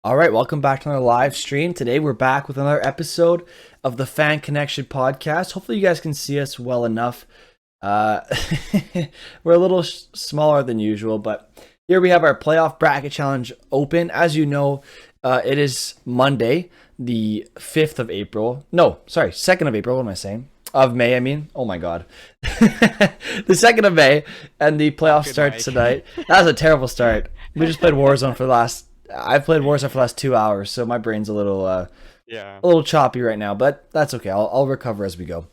All right, welcome back to another live stream. Today we're back with another episode of the Fan Connection podcast. Hopefully you guys can see us well enough. Uh, we're a little smaller than usual, but here we have our playoff bracket challenge open. As you know, it is Monday, the 5th of April. No, sorry, 2nd of April. What am I saying? Of May, I mean. Oh my God. The 2nd of May, and the playoff Good starts night. tonight. That was a terrible start. We just played Warzone for the last I've played Warzone for the last 2 hours, so my brain's a Yeah. little choppy right now, but that's okay. I'll recover as we go.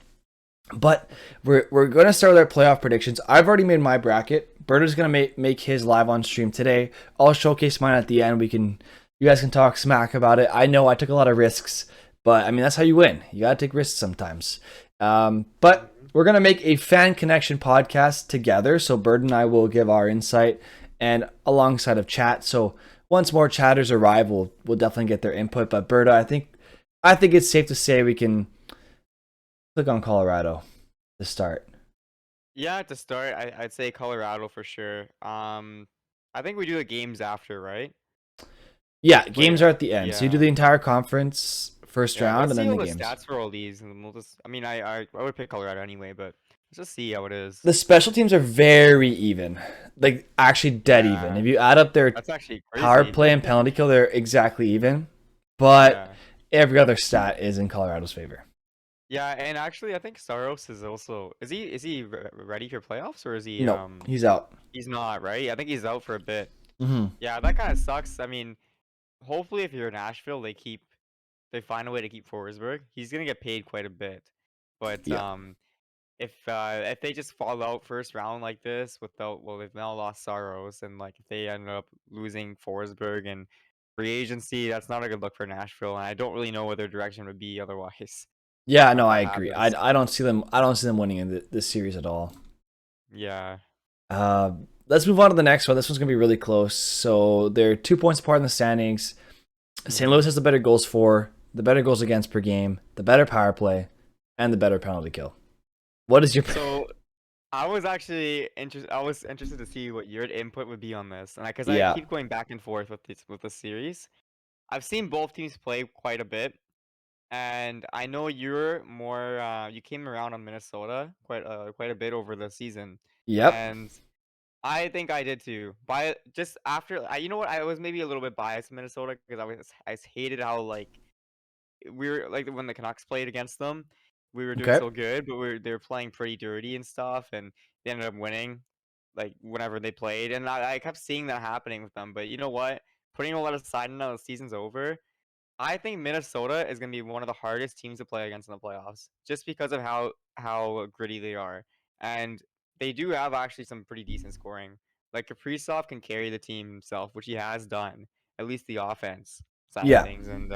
But we're gonna start with our playoff predictions. I've already made my bracket. Berto's gonna make his live on stream today. I'll showcase mine at the end. You guys can talk smack about it. I know I took a lot of risks, but I mean that's how you win. You gotta take risks sometimes. But we're gonna make a fan connection podcast together. So Bert and I will give our insight and alongside of chat. So once more chatters arrive, we'll definitely get their input. But Berta, I think it's safe to say we can click on Colorado to start. Yeah, to start, I'd say Colorado for sure. I think we do the games after, right? Yeah, Play, games are at the end. So you do yeah. the entire conference first Yeah, round let's and see then all the the games. stats for all these, and we'll just. I mean, I would pick Colorado anyway, but let's just see how it is. The special teams are very even. Like actually dead even. Yeah, If you add up their that's actually power crazy. play and penalty kill, they're exactly even. But Yeah, every other stat is in Colorado's favor. yeah, and actually, I think Saros is also. Is he ready for playoffs or is he No, he's out. he's not, right? I think he's out for a bit. Hmm. Yeah, that kind of sucks. I mean, hopefully, if you're Nashville, they find a way to keep Forsberg. He's gonna get paid quite a bit, but Yeah. if they just fall out first round like this without, well, they've now lost Saros, and like if they end up losing Forsberg and free agency, that's not a good look for Nashville, and I don't really know what their direction would be otherwise. Yeah, no, I That agree. I, happens. I don't see them. I don't see them winning in this series at all. Yeah. Uh, let's move on to the next one. This one's gonna be really close. So they're 2 points apart in the standings. St. Hmm. Louis has the better goals for, the better goals against per game, the better power play, and the better penalty kill. What is your? So I was actually interested. I was interested to see what your input would be on this, and because I Yeah. keep going back and forth with the series. I've seen both teams play quite a bit, and I know you're more. You came around on Minnesota quite a bit over the season, Yep. and I think I did too. By just after, you know what? I was maybe a little bit biased in Minnesota because I hated how like we were like when the Canucks played against them, we were doing Okay. so good, but they were playing pretty dirty and stuff, and they ended up winning like whenever they played, and I kept seeing that happening with them. But you know what? Putting all that aside, now the season's over. I think Minnesota is going to be one of the hardest teams to play against in the playoffs, just because of how gritty they are, and they do have actually some pretty decent scoring. Like Kaprizov can carry the team himself, which he has done, at least the offense side of Yeah. things, and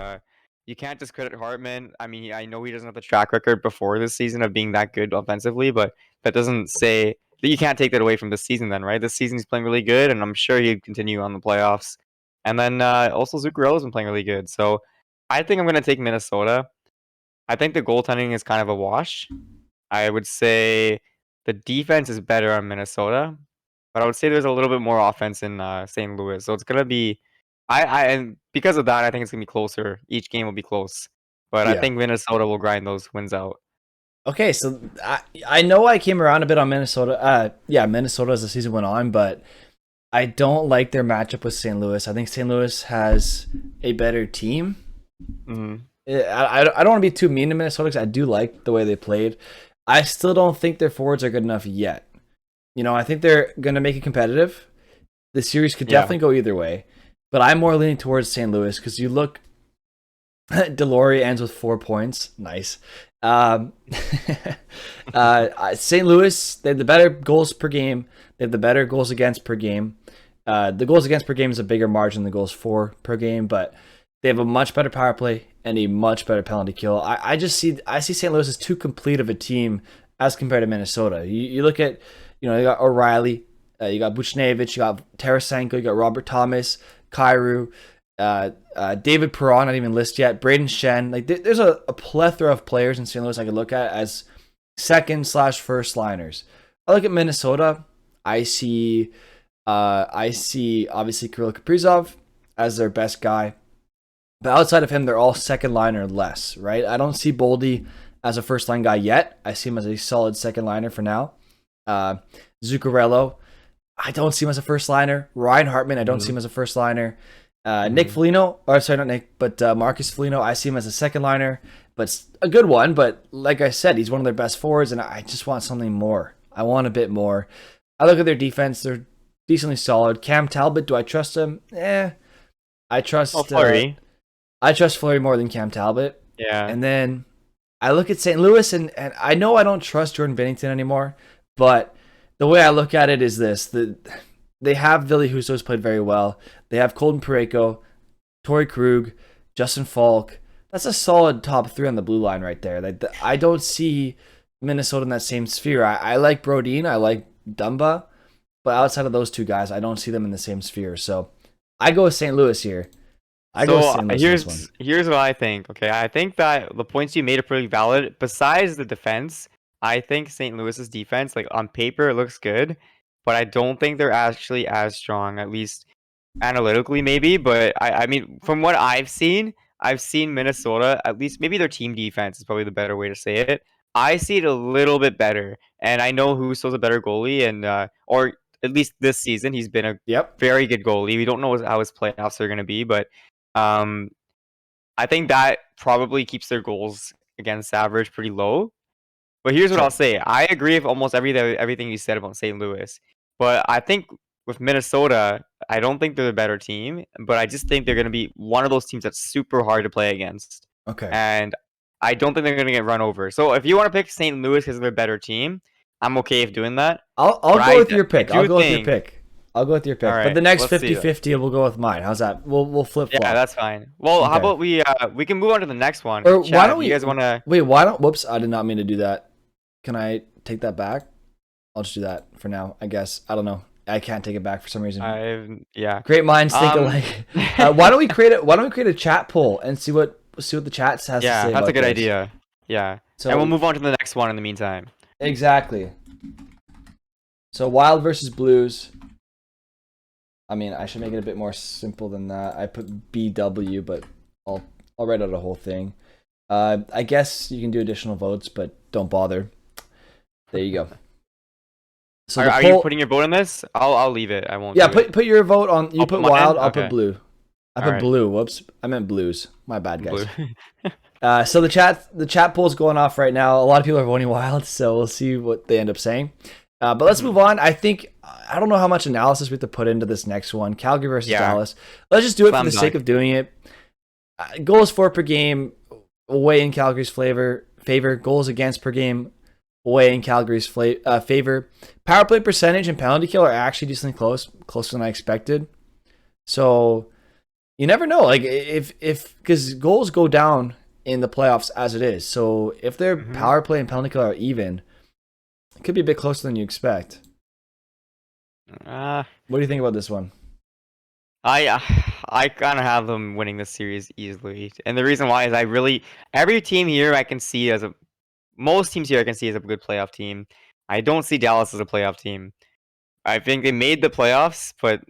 you can't discredit Hartman. I mean, I know he doesn't have the track record before this season of being that good offensively, but that doesn't say that you can't take that away from this season. Then, right? This season he's playing really good, and I'm sure he'd continue on the playoffs. And then also Zuccarello's been playing really good, so I think I'm gonna take Minnesota. I think the goaltending is kind of a wash. I would say the defense is better on Minnesota, but I would say there's a little bit more offense in St. Louis. So it's gonna be, and because of that, I think it's gonna be closer. Each game will be close, but I Yeah. think Minnesota will grind those wins out. Okay, so I know I came around a bit on Minnesota. Yeah, Minnesota as the season went on, but I don't like their matchup with St. Louis. I think St. Louis has a better team. Hmm. I don't want to be too mean to Minnesota because I do like the way they played. I still don't think their forwards are good enough yet. I think they're going to make it competitive. The series could Yeah. definitely go either way, but I'm more leaning towards St. Louis because you look, Delory ends with 4 points. Nice. Um, St. Louis, they have the better goals per game. They have the better goals against per game. The goals against per game is a bigger margin than the goals for per game, but they have a much better power play and a much better penalty kill. I see St. Louis as too complete of a team as compared to Minnesota. You look at, you got O'Reilly, you got Buchnevich, you got Tarasenko, you got Robert Thomas, Kyrou, David Perron, not even listed yet, Braden Shen. Like there's a plethora of players in St. Louis I could look at as second/first liners. I look at Minnesota. I see obviously Kirill Kaprizov as their best guy. But outside of him, they're all second line or less, right? I don't see Boldy as a first line guy yet. I see him as a solid second liner for now. Zuccarello, I don't see him as a first liner. Ryan Hartman, I don't see him as a first liner. Nick Foligno, or sorry, not Nick, but Marcus Foligno, I see him as a second liner, but a good one. But like I said, he's one of their best forwards, and I just want something more. I want a bit more. I look at their defense; they're decently solid. Cam Talbot, do I trust him? I trust Fleury. I trust Fleury more than Cam Talbot. Yeah. And then I look at St. Louis, and I know I don't trust Jordan Binnington anymore, but the way I look at it is this. They have Ville Husso, who's played very well. They have Colton Parayko, Torrey Krug, Justin Falk. That's a solid top 3 on the blue line right there. I don't see Minnesota in that same sphere. I like Brodin, I like Dumba, but outside of those two guys, I don't see them in the same sphere. So I go with St. Louis here. Here's what I think. Okay, I think that the points you made are pretty valid. Besides the defense, I think St. Louis's defense, like on paper, it looks good, but I don't think they're actually as strong, at least analytically, maybe. But I mean, from what I've seen Minnesota, at least maybe their team defense is probably the better way to say it. I see it a little bit better, and I know Husso's a better goalie, and or at least this season he's been a very good goalie. We don't know how his playoffs are going to be, but I think that probably keeps their goals against average pretty low. But here's what I'll say. I agree with almost everything you said about St. Louis. But I think with Minnesota, I don't think they're the better team. But I just think they're going to be one of those teams that's super hard to play against. Okay. And I don't think they're going to get run over. So if you want to pick St. Louis because they're a better team, I'm okay with doing that. I'll go with your pick. I'll go with your pick. Right, but the next 50-50 we'll go with mine. How's that? We'll flip flop. Yeah, that's fine. Well, how about we can move on to the next one. Or Chat, why don't we? You guys want to? Wait, why don't? Whoops, I did not mean to do that. Can I take that back? I'll just do that for now. I guess I don't know. I can't take it back for some reason. Yeah. Great minds think alike. Why don't we create a chat poll and see what the chat has to say? Yeah, that's a good this. idea. Yeah. So and we'll move on to the next one in the meantime. Exactly. So Wild versus Blues. I mean, I should make it a bit more simple than that. I put BW, but I'll write out a whole thing. I guess you can do additional votes, but don't bother. There you go. So are you putting your vote in this? I'll leave it. I won't. Yeah, put your vote on. You put Wild. I'll okay. put Blue. I put right. Blue. Whoops, I meant Blues. My bad, guys. So the chat poll's going off right now. A lot of people are voting Wild, so we'll see what they end up saying. But let's move on. I don't know how much analysis we have to put into this next one. Calgary versus Dallas. Let's just do it for the sake of doing it. Goals for per game away in Calgary's favor. Goals against per game away in Calgary's favor. Power play percentage and penalty kill are actually decently closer than I expected. So you never know. Like if because goals go down in the playoffs as it is. So if their power play and penalty kill are even, it could be a bit closer than you expect. What do you think about this one? I kind of have them winning this series easily, and the reason why is every team here I can see most teams here I can see as a good playoff team. I don't see Dallas as a playoff team. I think they made the playoffs, but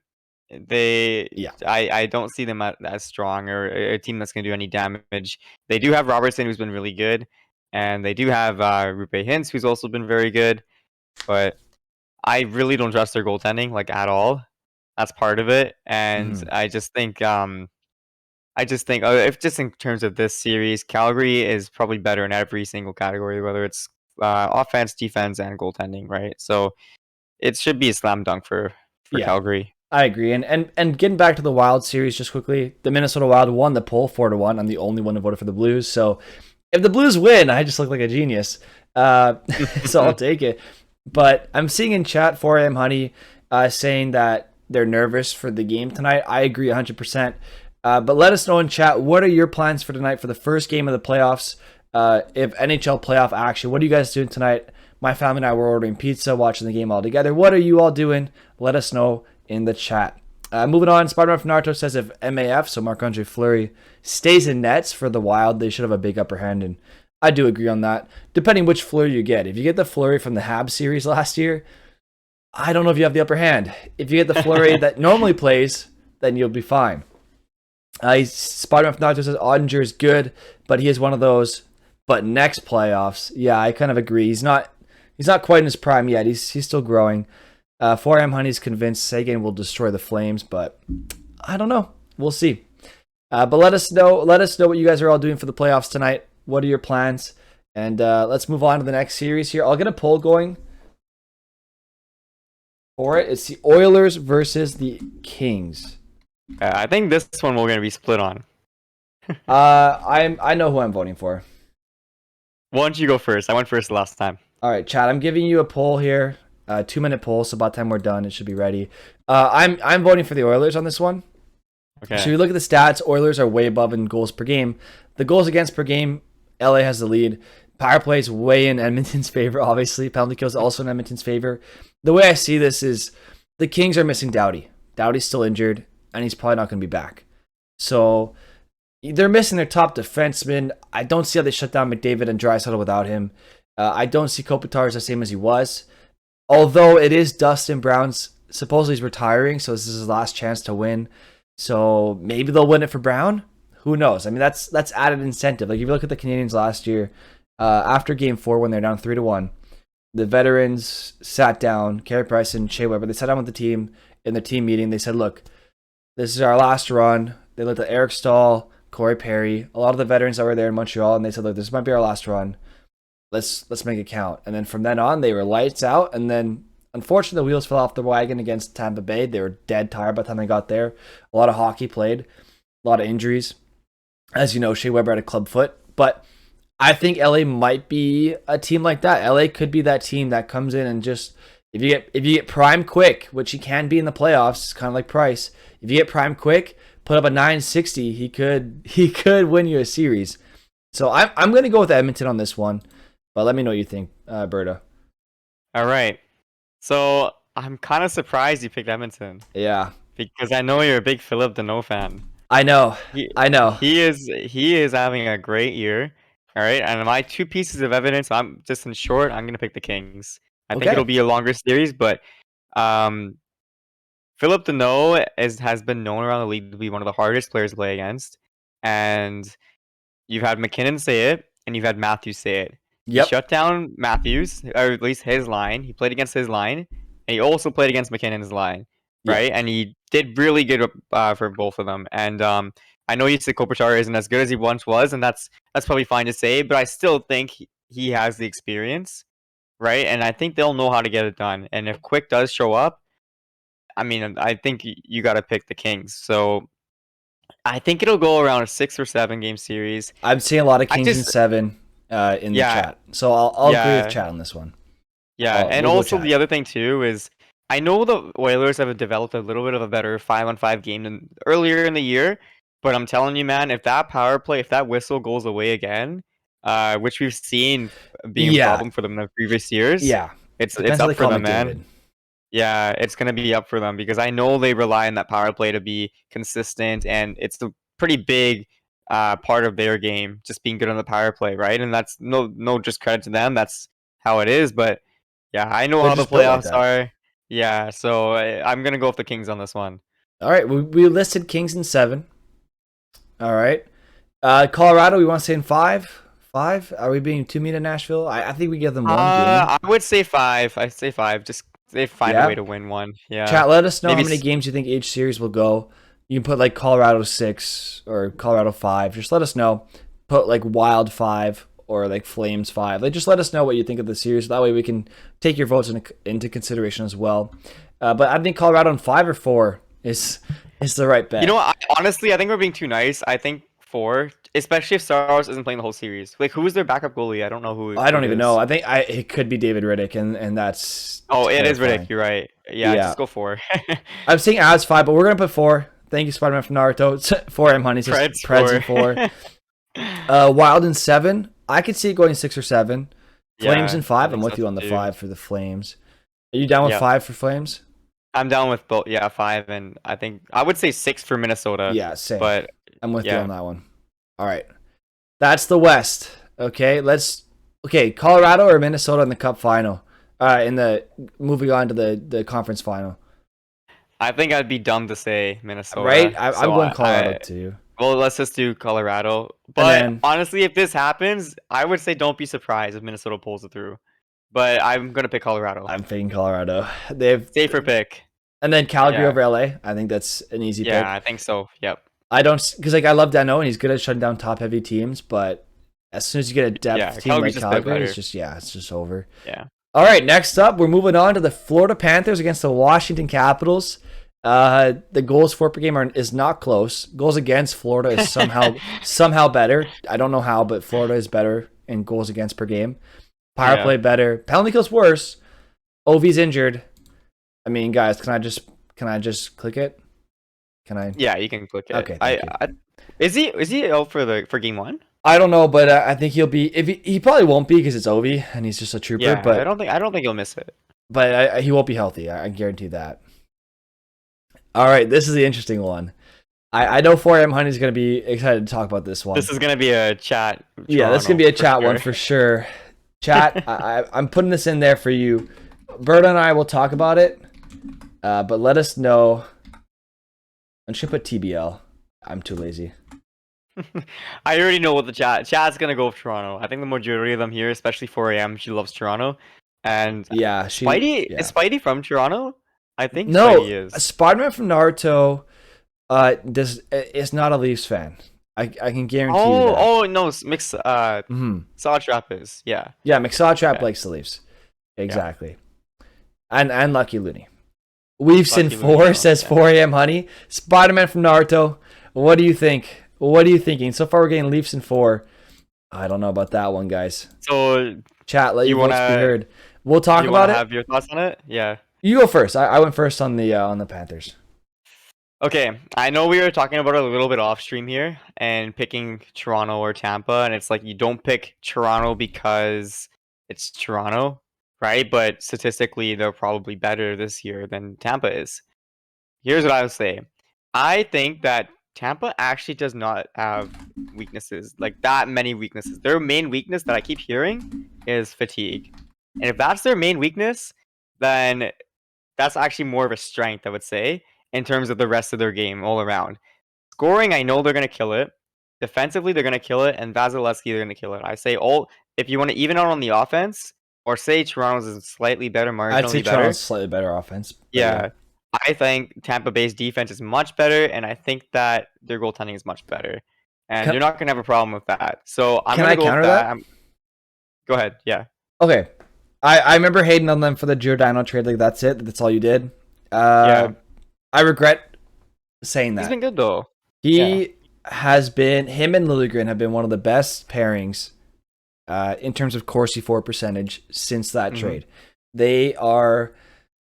I don't see them as strong or a team that's going to do any damage. They do have Robertson, who's been really good, and they do have Rupe Hintz, who's also been very good, but I really don't trust their goaltending at all. That's part of it, and I just think if just in terms of this series, Calgary is probably better in every single category, whether it's offense, defense, and goaltending, right? So it should be a slam dunk for Calgary. I agree, and getting back to the Wild series just quickly, the Minnesota Wild won the poll 4-1. I'm the only one who voted for the Blues, so if the Blues win, I just look like a genius. So I'll take it. But I'm seeing in chat 4am Honey saying that they're nervous for the game tonight. I agree 100%. But let us know in chat, what are your plans for tonight for the first game of the playoffs? If NHL playoff action, what are you guys doing tonight? My family and I were ordering pizza, watching the game all together. What are you all doing? Let us know in the chat. Moving on, Spider-Man from Naruto says if MAF, so Marc-Andre Fleury, stays in nets for the Wild, they should have a big upper hand, and I do agree on that, depending which Fleury you get. If you get the Fleury from the Habs series last year, I don't know if you have the upper hand. If you get the Fleury that normally plays, then you'll be fine. Spider-Man from Naruto says Ottinger is good, but he is one of those. But next playoffs, yeah, I kind of agree. He's not quite in his prime yet. He's still growing. 4M Honey's convinced Sagan will destroy the Flames, but I don't know. We'll see. But let us know what you guys are all doing for the playoffs tonight. What are your plans? And let's move on to the next series here. I'll get a poll going for it. It's the Oilers versus the Kings. I think this one we're gonna be split on. I know who I'm voting for. Why don't you go first? I went first last time. All right, Chad. I'm giving you a poll here. 2-minute poll. So about the time we're done, it should be ready. I'm voting for the Oilers on this one. Okay. So you look at the stats. Oilers are way above in goals per game. The goals against per game, LA has the lead. Power play is way in Edmonton's favor. Obviously, penalty kills also in Edmonton's favor. The way I see this is the Kings are missing Doughty. Doughty's still injured, and he's probably not going to be back. So they're missing their top defenseman. I don't see how they shut down McDavid and Draisaitl without him. I don't see Kopitar as the same as he was. Although it is Dustin Brown's, supposedly he's retiring, so this is his last chance to win. So maybe they'll win it for Brown. Who knows? I mean, that's added incentive. Like if you look at the Canadians last year, after Game 4 when they're down 3-1, the veterans sat down. Carey Price and Shea Weber. They sat down with the team in their team meeting. They said, "Look, this is our last run." They looked at Eric Stahl, Corey Perry, a lot of the veterans that were there in Montreal, and they said, "Look, this might be our last run. Let's make it count." And then from then on, they were lights out. And then, unfortunately, the wheels fell off the wagon against Tampa Bay. They were dead tired by the time they got there. A lot of hockey played, a lot of injuries. As you know, Shea Weber had a club foot. But I think LA might be a team like that. LA could be that team that comes in and just, if you get prime quick, which he can be in the playoffs, kind of like Price. If you get prime quick, put up a 960, he could win you a series. So I'm going to go with Edmonton on this one. But let me know what you think, Berta. All right. So I'm kind of surprised you picked Edmonton. Yeah. Because I know you're a big Philip Deneau fan. I know. He is having a great year. All right. And my two pieces of evidence, I'm just in short, I'm gonna pick the Kings. I think it'll be a longer series, but Philip Deneau has been known around the league to be one of the hardest players to play against. And you've had McKinnon say it, and you've had Matthews say it. Yep. He shut down Matthews, or at least his line. He played against his line, and he also played against McKinnon's line, right? Yep. And he did really good for both of them. And I know you said Kopitar isn't as good as he once was, and that's probably fine to say, but I still think he has the experience, right? And I think they'll know how to get it done. And if Quick does show up, I mean, I think you got to pick the Kings. So I think it'll go around a 6 or 7 game series. I'm seeing a lot of Kings in 7 in the chat. So I'll agree with chat on this one. Yeah, and also the other thing too is I know the Oilers have developed a little bit of a better 5-on-5 game than earlier in the year, but I'm telling you, man, if that power play, if that whistle goes away again, which we've seen being a problem for them in the previous years, it's up for them, man. Yeah, it's gonna be up for them because I know they rely on that power play to be consistent, and it's a pretty big part of their game, just being good on the power play, right? And that's no just credit to them. That's how it is. But yeah, I know how the playoffs are. Yeah, so I'm gonna go with the Kings on this one. All right, we listed Kings in 7. All right, Colorado, we want to say in 5. 5? Are we being too mean to Nashville? I think we give them 1 game. I would say 5. I'd say 5. Just they find a way to win one. Yeah. Chat, let us know how many games you think each series will go. You can put like Colorado 6 or Colorado 5. Just let us know. Put like Wild 5 or like Flames 5. Like just let us know what you think of the series. That way we can take your votes into consideration as well. But I think Colorado in 5 or 4 is the right bet. You know, honestly, I think we're being too nice. I think 4, especially if Saros isn't playing the whole series. Like, who's their backup goalie? I don't know who. I don't even know. I think it could be David Riddick, and that's. Oh, it is Riddick. You're right. Yeah, just go 4. I'm saying as 5, but we're gonna put 4. Thank you, Spider-Man from Naruto. 4M Honey says Preds in 4. Wild in 7. I could see it going 6 or 7. Flames in 5. I'm with you on the 5 for the Flames. Are you down with 5 for Flames? I'm down with both. Yeah, 5, and I think I would say 6 for Minnesota. Yeah, same. But I'm with you on that one. All right, that's the West. Okay, Colorado or Minnesota in the Cup final. Moving on to the conference final. I think I'd be dumb to say Minnesota. Right, I'm going Colorado too. Well, let's just do Colorado. But then honestly, if this happens, I would say don't be surprised if Minnesota pulls it through. But I'm gonna pick Colorado. I'm picking Colorado. They've Safer pick. and then Calgary Yeah. over LA. I think that's an easy pick. Yeah, I think so. Yep. I don't because like I love Dano and he's good at shutting down top heavy teams, but as soon as you get a depth Yeah, team Calgary's like just a bit Calgary, it's better. just over. Yeah. All right, next up, we're moving on to the Florida Panthers against the Washington Capitals. The goals for per game is not close. Goals against Florida is somehow better. I don't know how, but Florida is better in goals against per game. Power Yeah. play better. Penalty kills worse. Ovi's injured. I mean, guys, can I just click it? Can I? Yeah, you can click it. Okay, thank you. Is he out for game 1? I don't know, but I think he'll be. If he probably won't be because it's Ovi and he's just a trooper. Yeah, but I don't think he'll miss it. But he won't be healthy. I guarantee that. All right, this is the interesting one. I know 4am Honey's going to be excited to talk about this one. This is gonna be a chat. Yeah, this is going to be a chat one for sure. Chat, I'm putting this in there for you. Berta and I will talk about it, but let us know. I'm just going to put TBL. I'm too lazy. I already know what the chat's gonna go with Toronto. I think the majority of them here, especially 4am, she loves Toronto. And Yeah, is Spidey from Toronto? I think no, Spidey is. Spider-Man from Naruto is not a Leafs fan. I can guarantee you that. Oh no, Mix Saw Trap is. Yeah. Yeah, McSawtrap likes the Leafs. Exactly. Yeah. And Lucky Looney. Leafs in 4 says 4am Honey. Spider-Man from Naruto. What do you think? What are you thinking? So far we're getting Leafs in 4. I don't know about that one, guys. So chat, let your voice be heard. We'll talk about it. Have your thoughts on it? Yeah. You go first. I went first on the Panthers. Okay, I know we were talking about it a little bit off stream here and picking Toronto or Tampa, and it's like you don't pick Toronto because it's Toronto, right? But statistically, they're probably better this year than Tampa is. Here's what I would say. I think that Tampa actually does not have weaknesses, like that many weaknesses. Their main weakness that I keep hearing is fatigue. And if that's their main weakness, then that's actually more of a strength, I would say, in terms of the rest of their game all around. Scoring, I know they're going to kill it. Defensively, they're going to kill it. And Vasilevsky, they're going to kill it. I say, if you want to even out on the offense, or say Toronto's is slightly better, marginally I'd say better. Toronto's slightly better offense. Yeah. I think Tampa Bay's defense is much better, and I think that their goaltending is much better. And you're not going to have a problem with that. So I'm going to go counter with that? Go ahead. Yeah. Okay. I remember hating on them for the Giordano trade. Like, that's it. That's all you did. Yeah. I regret saying that. He's been good, though. He has been, him and Liljegren have been one of the best pairings in terms of Corsi for percentage since that trade. They are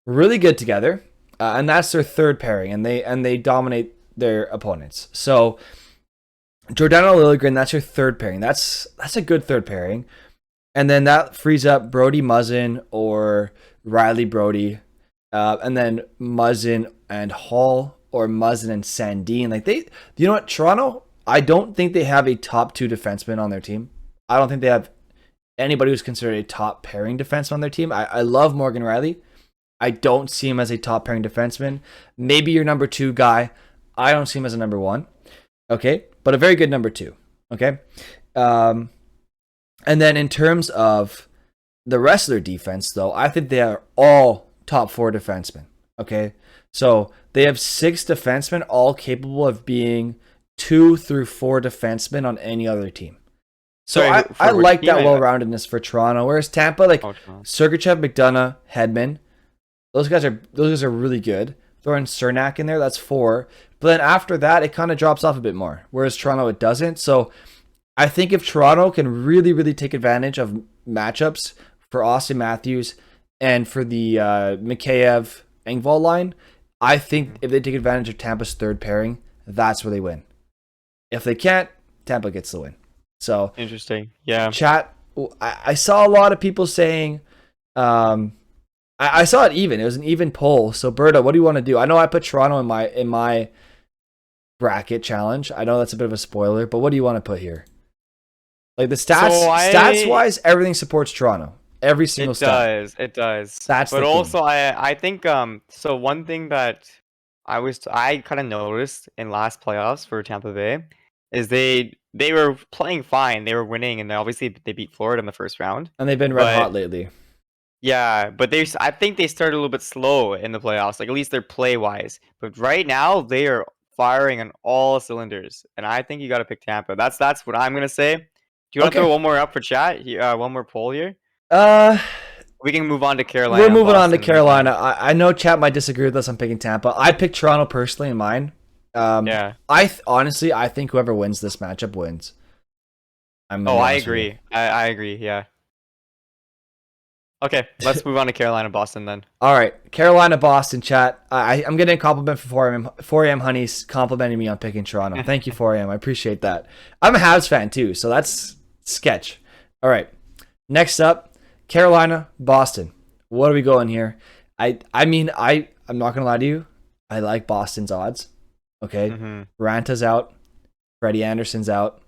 really good together, and that's their third pairing, and they dominate their opponents. So Giordano Liljegren, that's your third pairing. That's a good third pairing. And then that frees up Brody Muzzin or Riley Brody, and then Muzzin and Hall or Muzzin and Sandin. Like you know what, Toronto, I don't think they have a top 2 defenseman on their team. I don't think they have anybody who's considered a top pairing defenseman on their team. I love Morgan Riley. I don't see him as a top pairing defenseman. Maybe your number 2 guy. I don't see him as a number 1. Okay, but a very good number 2. Okay. And then in terms of the rest of their defense, though, I think they are all top 4 defensemen. Okay, so they have 6 defensemen, all capable of being 2 through 4 defensemen on any other team. So I like that well-roundedness for Toronto. Whereas Tampa, like Sergachev, McDonough, Hedman, those guys are really good. Throwing Cernak in there, that's 4. But then after that, it kind of drops off a bit more. Whereas Toronto, it doesn't. So I think if Toronto can really, really take advantage of matchups for Austin Matthews and for the Mikheyev-Engvall line, I think if they take advantage of Tampa's third pairing, that's where they win. If they can't, Tampa gets the win. So interesting. Yeah. Chat, I saw a lot of people saying, I saw it even. It was an even poll. So Berta, what do you want to do? I know I put Toronto in my bracket challenge. I know that's a bit of a spoiler, but what do you want to put here? Like the stats wise, everything supports Toronto. Every single stat. It does. That's but also I think so one thing that I kind of noticed in last playoffs for Tampa Bay is they were playing fine. They were winning, and obviously they beat Florida in the first round. And they've been red But hot lately. yeah, but I think they started a little bit slow in the playoffs, like at least their play wise. But right now they are firing on all cylinders, and I think you got to pick Tampa. That's what I'm gonna say. Do you want to Okay. throw one more up for chat? One more poll here. Uh, We can move on to Carolina. we're moving on to Boston, Carolina. I know chat might disagree with us. I'm picking Tampa. I picked Toronto personally in mine. Yeah. Honestly, I think whoever wins this matchup wins. I agree. I agree. Yeah. Okay, let's move on to Carolina, Boston then. All right, Carolina, Boston chat. I'm getting a compliment from 4am Honeys complimenting me on picking Toronto. Thank you, 4am. I appreciate that. I'm a Habs fan too, so that's sketch. All right, next up, Carolina, Boston. What are we going here? I'm not gonna lie to you. I like Boston's odds. Okay, Ranta's out. Freddie Anderson's out.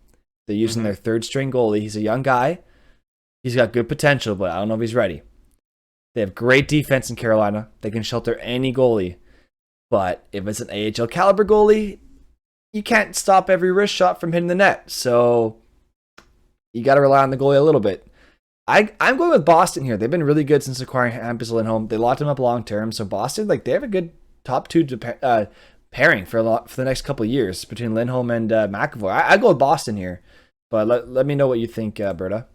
They're using their third string goalie. He's a young guy. He's got good potential, but I don't know if he's ready. They have great defense in Carolina. They can shelter any goalie. But if it's an AHL caliber goalie, you can't stop every wrist shot from hitting the net. So you got to rely on the goalie a little bit. I'm going with Boston here. They've been really good since acquiring Hampus Lindholm. They locked him up long term. So Boston, they have a good top two pairing for the next couple of years between Lindholm and McAvoy. I go with Boston here. But let me know what you think, Berta.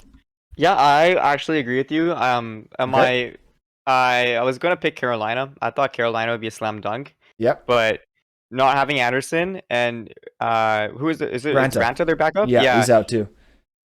Yeah, I actually agree with you. Okay. I was gonna pick Carolina. I thought Carolina would be a slam dunk. Yep. But not having Anderson and who is it? Is Ranta their backup? Yeah, he's out too.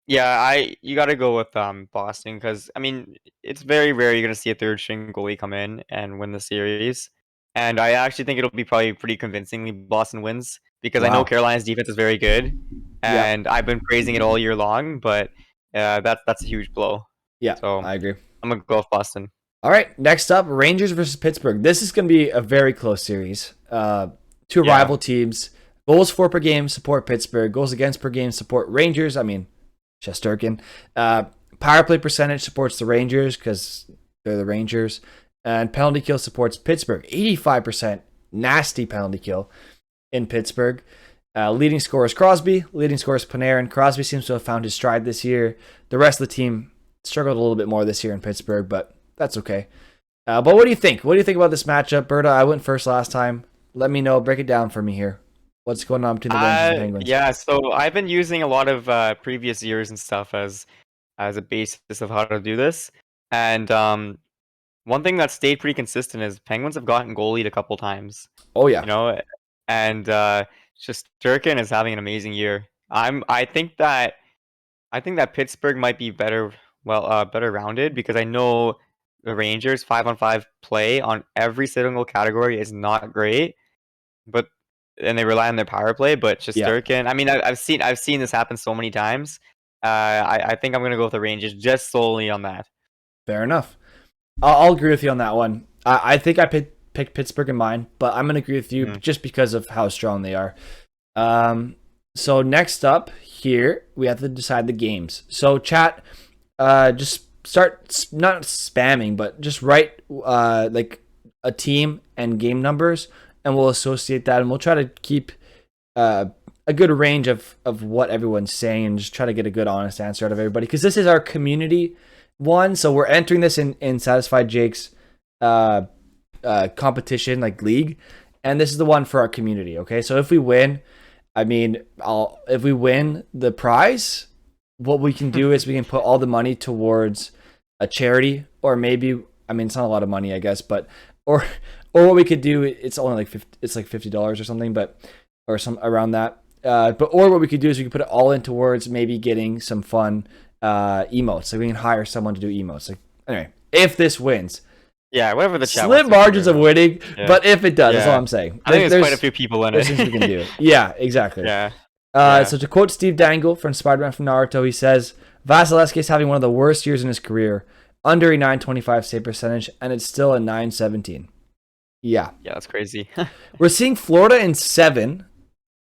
Yeah, you got to go with Boston because I mean it's very rare you're gonna see a third string goalie come in and win the series. And I actually think it'll be probably pretty convincingly Boston wins because I know Carolina's defense is very good, and I've been praising it all year long. But that's a huge blow. Yeah, so I agree. I'm gonna go with Boston. All right, next up, Rangers versus Pittsburgh. This is going to be a very close series. Two rival teams. Goals for per game support Pittsburgh. Goals against per game support Rangers. I mean, Shesterkin. Power play percentage supports the Rangers because they're the Rangers. And penalty kill supports Pittsburgh. 85% nasty penalty kill in Pittsburgh. Leading scorer is Crosby. Leading scorer is Panarin. Crosby seems to have found his stride this year. The rest of the team struggled a little bit more this year in Pittsburgh, but that's okay. But what do you think? What do you think about this matchup? Berta, I went first last time. Let me know. Break it down for me here. What's going on between the Rangers and Penguins? Yeah, so I've been using a lot of previous years and stuff as a basis of how to do this. And one thing that stayed pretty consistent is Penguins have gotten goalied a couple times. Oh, yeah. You know, and Shesterkin is having an amazing year. I think that Pittsburgh might be better rounded because I know the Rangers 5-on-5 play on every single category is not great, and they rely on their power play. But Shesterkin, I mean, I've seen this happen so many times. I think I'm gonna go with the Rangers just solely on that. Fair enough. I'll agree with you on that one. I think I picked Pittsburgh in mine, but I'm gonna agree with you just because of how strong they are. So next up here, we have to decide the games. So chat, just start not spamming, but just write like a team and game numbers, and we'll associate that, and we'll try to keep a good range of what everyone's saying, and just try to get a good, honest answer out of everybody. Because this is our community one, so we're entering this in Satisfied Jake's competition, like league, and this is the one for our community. Okay, so if we win, if we win the prize, what we can do is we can put all the money towards a charity, or maybe, it's not a lot of money, I guess, but or what we could do, it's only like $50 or something, or some around that. Or what we could do is we could put it all in towards maybe getting some fun emotes. Like we can hire someone to do emotes. Like anyway, if this wins. Yeah, whatever the chat slim margins of winning, but if it does, that's all I'm saying. I think there's quite a few people in it. There's things we can do. Yeah, exactly. Yeah. So to quote Steve Dangle from Spider-Man from Naruto, he says, Vasilevsky is having one of the worst years in his career, under a .925 save percentage, and it's still a .917. Yeah. Yeah, that's crazy. We're seeing Florida in 7.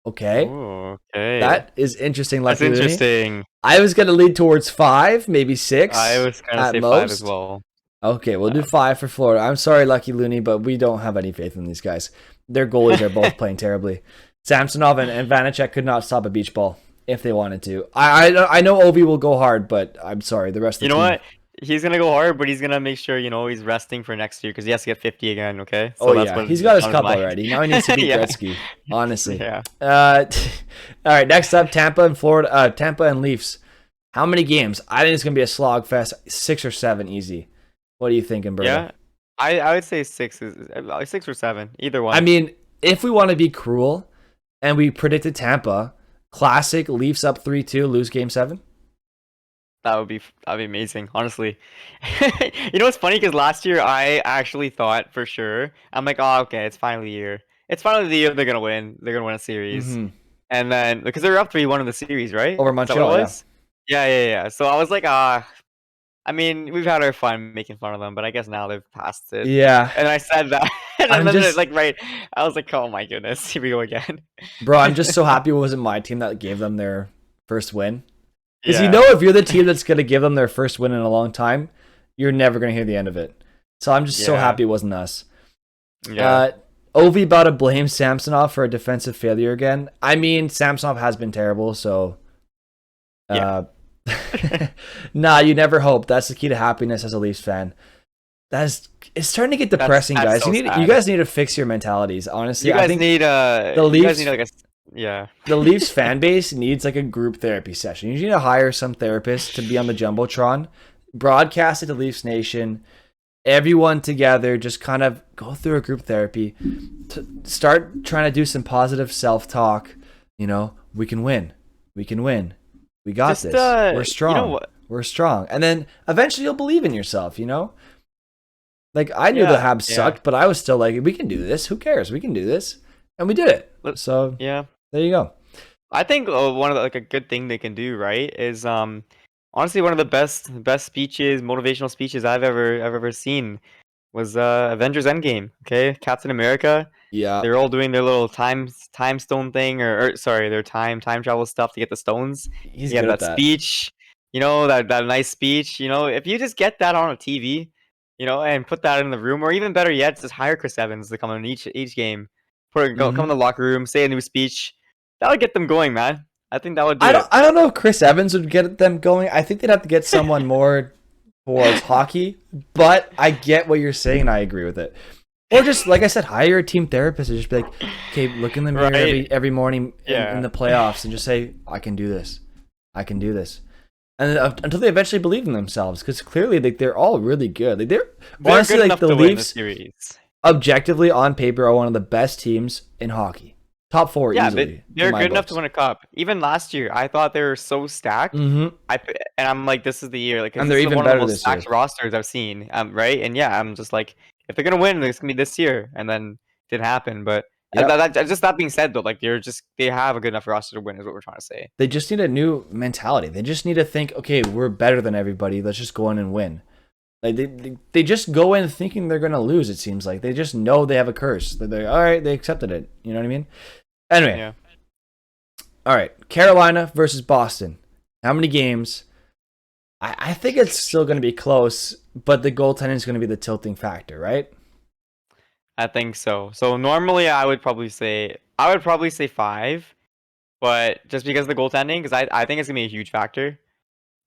Okay. Ooh, okay. That is interesting. That's interesting. I was going to lead towards 5, maybe 6. I was going to say most. 5 as well. Okay, we'll do 5 for Florida. I'm sorry, Lucky Looney, but we don't have any faith in these guys. Their goalies are both playing terribly. Samsonov and Vanacek could not stop a beach ball if they wanted to. I know Ovi will go hard, but I'm sorry, the rest of the You know team. what? He's gonna go hard, but he's gonna make sure he's resting for next year because he has to get 50 again. Okay, Oh so that's yeah, what he's got his on cup mind. already. Now he needs to beat Yeah. Gretzky. Honestly. Yeah. All right. Next up, Tampa and Florida. Tampa and Leafs. How many games? I think it's gonna be a slog fest. 6 or 7, easy. What are you thinking, Berto? Yeah. I would say 6 or 7, either one. I mean, if we want to be cruel, and we predicted Tampa, classic Leafs up 3-2, lose Game 7. That'd be amazing, honestly. You know what's funny? Because last year I actually thought for sure I'm like, oh, okay, it's finally the year. It's finally the year they're gonna win. They're gonna win a series, and then because they were up 3-1 in the series, right? Over Is that what Montreal, it was? Yeah. So I was like, I mean, we've had our fun making fun of them, but I guess now they've passed it. Yeah. And I said that, and I'm then just- like right, I was like, oh my goodness, here we go again. Bro, I'm just so happy it wasn't my team that gave them their first win. Because Yeah. if you're the team that's going to give them their first win in a long time, you're never going to hear the end of it. So I'm just so Yeah. happy it wasn't us. Yeah. Ovi about to blame Samsonov for a defensive failure again. I mean, Samsonov has been terrible, so... Nah, you never hope. That's the key to happiness as a Leafs fan. It's starting to get depressing, That's guys. so You sad. guys need to fix your mentalities. Honestly, You I guys think need the you Leafs- guys need like a yeah. the Leafs fan base needs like a group therapy session. You need to hire some therapist to be on the Jumbotron, broadcast it to Leafs Nation, everyone together, just kind of go through a group therapy, start trying to do some positive self-talk. We can win. We can win. We got Just, this. We're strong. You know what? We're strong. And then eventually you'll believe in yourself, Like, I knew the Yeah, Habs sucked, but I was still like, we can do this. Who cares? We can do this. And we did it. So, Yeah. there you go. I think one of the, a good thing they can do, right, is honestly one of the best speeches, motivational speeches I've ever seen was Avengers Endgame. Okay, Captain America. Yeah. They're all doing their little time stone thing, or sorry, their time travel stuff to get the stones. He's Yeah, good at that that. speech. That nice speech. If you just get that on a TV, and put that in the room, or even better yet, just hire Chris Evans to come in each game, come in the locker room, say a new speech. That would get them going, man. I think that would do it. I don't know if Chris Evans would get them going. I think they'd have to get someone more towards hockey, but I get what you're saying and I agree with it. Or just, like I said, hire a team therapist and just be like, okay, look in the mirror Right. every morning Yeah. in the playoffs and just say, I can do this. I can do this. And until they eventually believe in themselves, because clearly they're all really good. They're honestly, good enough the to win the Leafs, series. objectively on paper, are one of the best teams in hockey. Top 4 Yeah, easily. they're good enough to win a cup. Even last year, I thought they were so stacked. Mm-hmm. And I'm like, this is the year. Like, And this they're is even one of better the most this year. stacked rosters I've seen. Right? And yeah, I'm just like, if they're gonna win, it's gonna be this year. And then it didn't happen. But Yep. just that being said, though, like they have a good enough roster to win, is what we're trying to say. They just need a new mentality. They just need to think, okay, we're better than everybody. Let's just go in and win. Like they just go in thinking they're gonna lose. It seems like they just know they have a curse. They're all right. They accepted it. You know what I mean? Anyway, Yeah. all right. Carolina versus Boston. How many games? I think it's still gonna be close, but the goaltending is gonna be the tilting factor, right? I think so. So normally I would probably say 5, but just because of the goaltending, because I think it's gonna be a huge factor.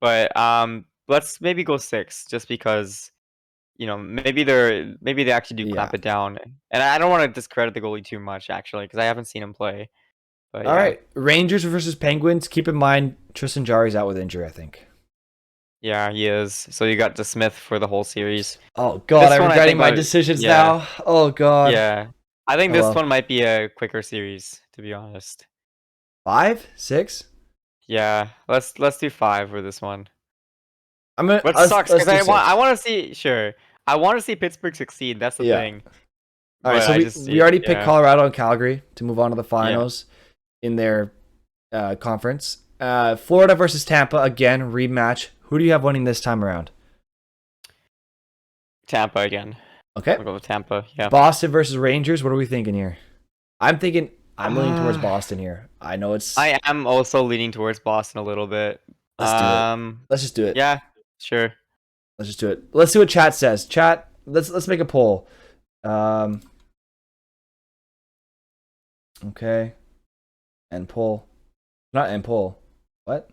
But let's maybe go 6, just because maybe they actually do clamp Yeah. it down. And I don't want to discredit the goalie too much, actually, because I haven't seen him play. But All yeah. right. Rangers versus Penguins. Keep in mind Tristan Jarry's out with injury, I think. Yeah, he is. So you got the Smith for the whole series. Oh God, This I'm one I regretting think my I- decisions yeah. now. Oh God. Yeah, I think Oh, this well. one might be a quicker series, to be honest. 5, 6. Yeah, let's do 5 for this one. I'm gonna. But let's- sucks let's because do I 6. want to see. Sure, I want to see Pittsburgh succeed. That's the Yeah. thing. All right, But so I we, just- we already picked yeah. Colorado and Calgary to move on to the finals in their conference. Florida versus Tampa, again, rematch. Who do you have winning this time around? Tampa again. Okay. I'll go with Tampa. Yeah. Boston versus Rangers. What are we thinking here? I'm leaning towards Boston here. I know it's... I am also leaning towards Boston a little bit. Let's do it. Let's just do it. Yeah, sure. Let's just do it. Let's see what chat says. Chat, let's make a poll. Okay. and pull. Not and pull. What?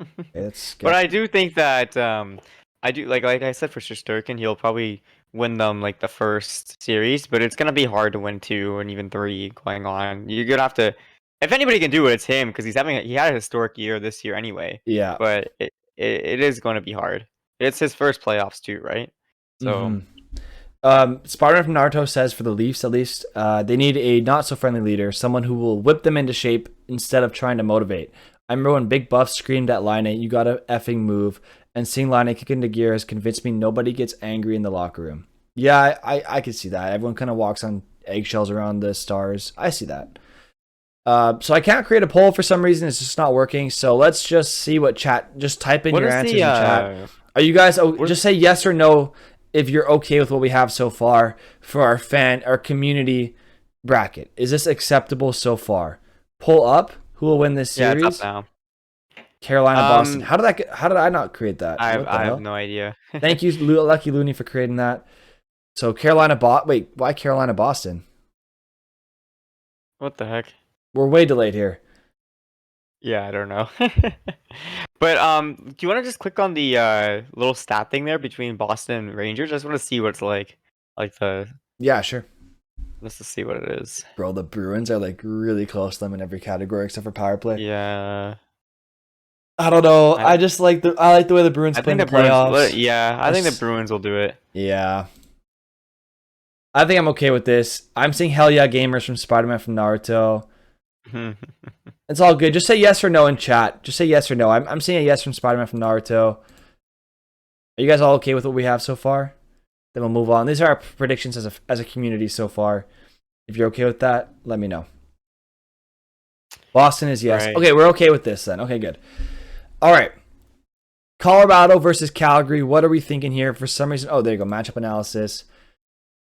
Okay, let's But get. I do think that I do like I said for Shesterkin, he'll probably win them like the first series, but it's gonna be hard to win 2 and even 3 going on. You're gonna have to, if anybody can do it, it's him because he had a historic year this year anyway. Yeah. But it is going to be hard. It's his first playoffs too, right? So Mm-hmm. Spider-Man from Naruto says for the Leafs at least, they need a not-so-friendly leader, someone who will whip them into shape instead of trying to motivate. I remember when Big Buff screamed at Line, you gotta effing move, and seeing Line kick into gear has convinced me nobody gets angry in the locker room. Yeah, I can see that. Everyone kind of walks on eggshells around the Stars. I see that. So I can't create a poll for some reason. It's just not working. So let's just see what chat. Just type in what your is answers the in chat. Are you guys? Just say yes or no if you're okay with what we have so far for our community bracket. Is this acceptable so far? Pull up. Who will win this yeah, series? it's up now. Carolina, Boston. How did I not create that? I What the have hell? no idea. Thank you, Lucky Looney, for creating that. So Carolina, wait, why Carolina, Boston? What the heck? We're way delayed here. Yeah, I don't know. But do you want to just click on the little stat thing there between Boston and Rangers? I just want to see what it's like. Yeah, sure. Let's just see what it is. Bro, the Bruins are like really close to them in every category except for power play. Yeah. I don't know. I just like the way the Bruins play in the playoffs. I think the Bruins will do it. Yeah. I think I'm okay with this. I'm seeing hell yeah gamers from Spider-Man from Naruto. It's all good. Just say yes or no in chat. Just say yes or no. I'm seeing a yes from Spider-Man from Naruto. Are you guys all okay with what we have so far? Then we'll move on. These are our predictions as a community so far. If you're okay with that, let me know. Boston is yes. Right. Okay, we're okay with this then. Okay, good. All right. Colorado versus Calgary. What are we thinking here? For some reason, oh, there you go. Matchup analysis.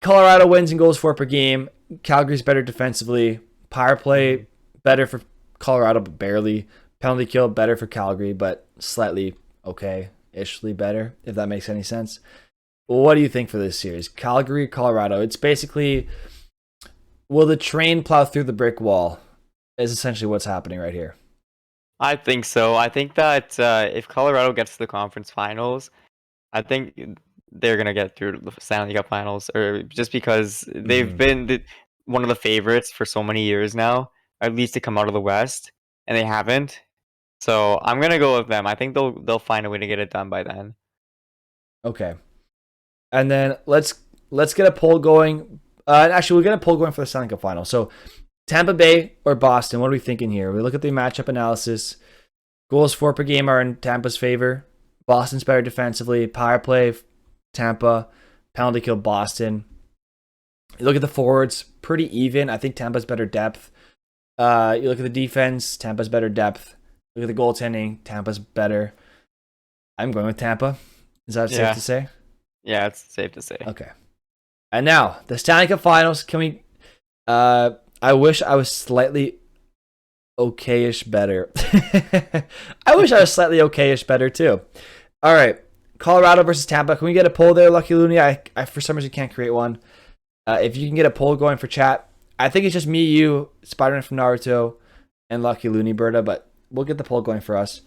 Colorado wins and goals for per game. Calgary's better defensively. Power play better for Colorado, but barely. Penalty kill better for Calgary, but slightly okay-ishly better, if that makes any sense. What do you think for this series? Calgary, Colorado. It's basically, will the train plow through the brick wall? Is essentially what's happening right here. I think so. I think that if Colorado gets to the conference finals, I think they're going to get through to the Stanley Cup finals, or just because they've been one of the favorites for so many years now, at least to come out of the West, and they haven't. So I'm going to go with them. I think they'll find a way to get it done by then. Okay. And then let's get a poll going. Actually, we'll get a poll going for the Stanley Cup final. So Tampa Bay or Boston, what are we thinking here? We look at the matchup analysis. Goals for per game are in Tampa's favor. Boston's better defensively. Power play, Tampa. Penalty kill, Boston. You look at the forwards, pretty even. I think Tampa's better depth. You look at the defense, Tampa's better depth. Look at the goaltending, Tampa's better. I'm going with Tampa. Is that safe to say? Yeah, it's safe to say. Okay. And now, the Stanley Cup Finals. Can we... I wish I was slightly okay-ish better. I wish I was slightly okay-ish better, too. All right. Colorado versus Tampa. Can we get a poll there, Lucky Looney? I for some reason can't create one. If you can get a poll going for chat. I think it's just me, you, Spider-Man from Naruto, and Lucky Looney, Berta, but we'll get the poll going for us.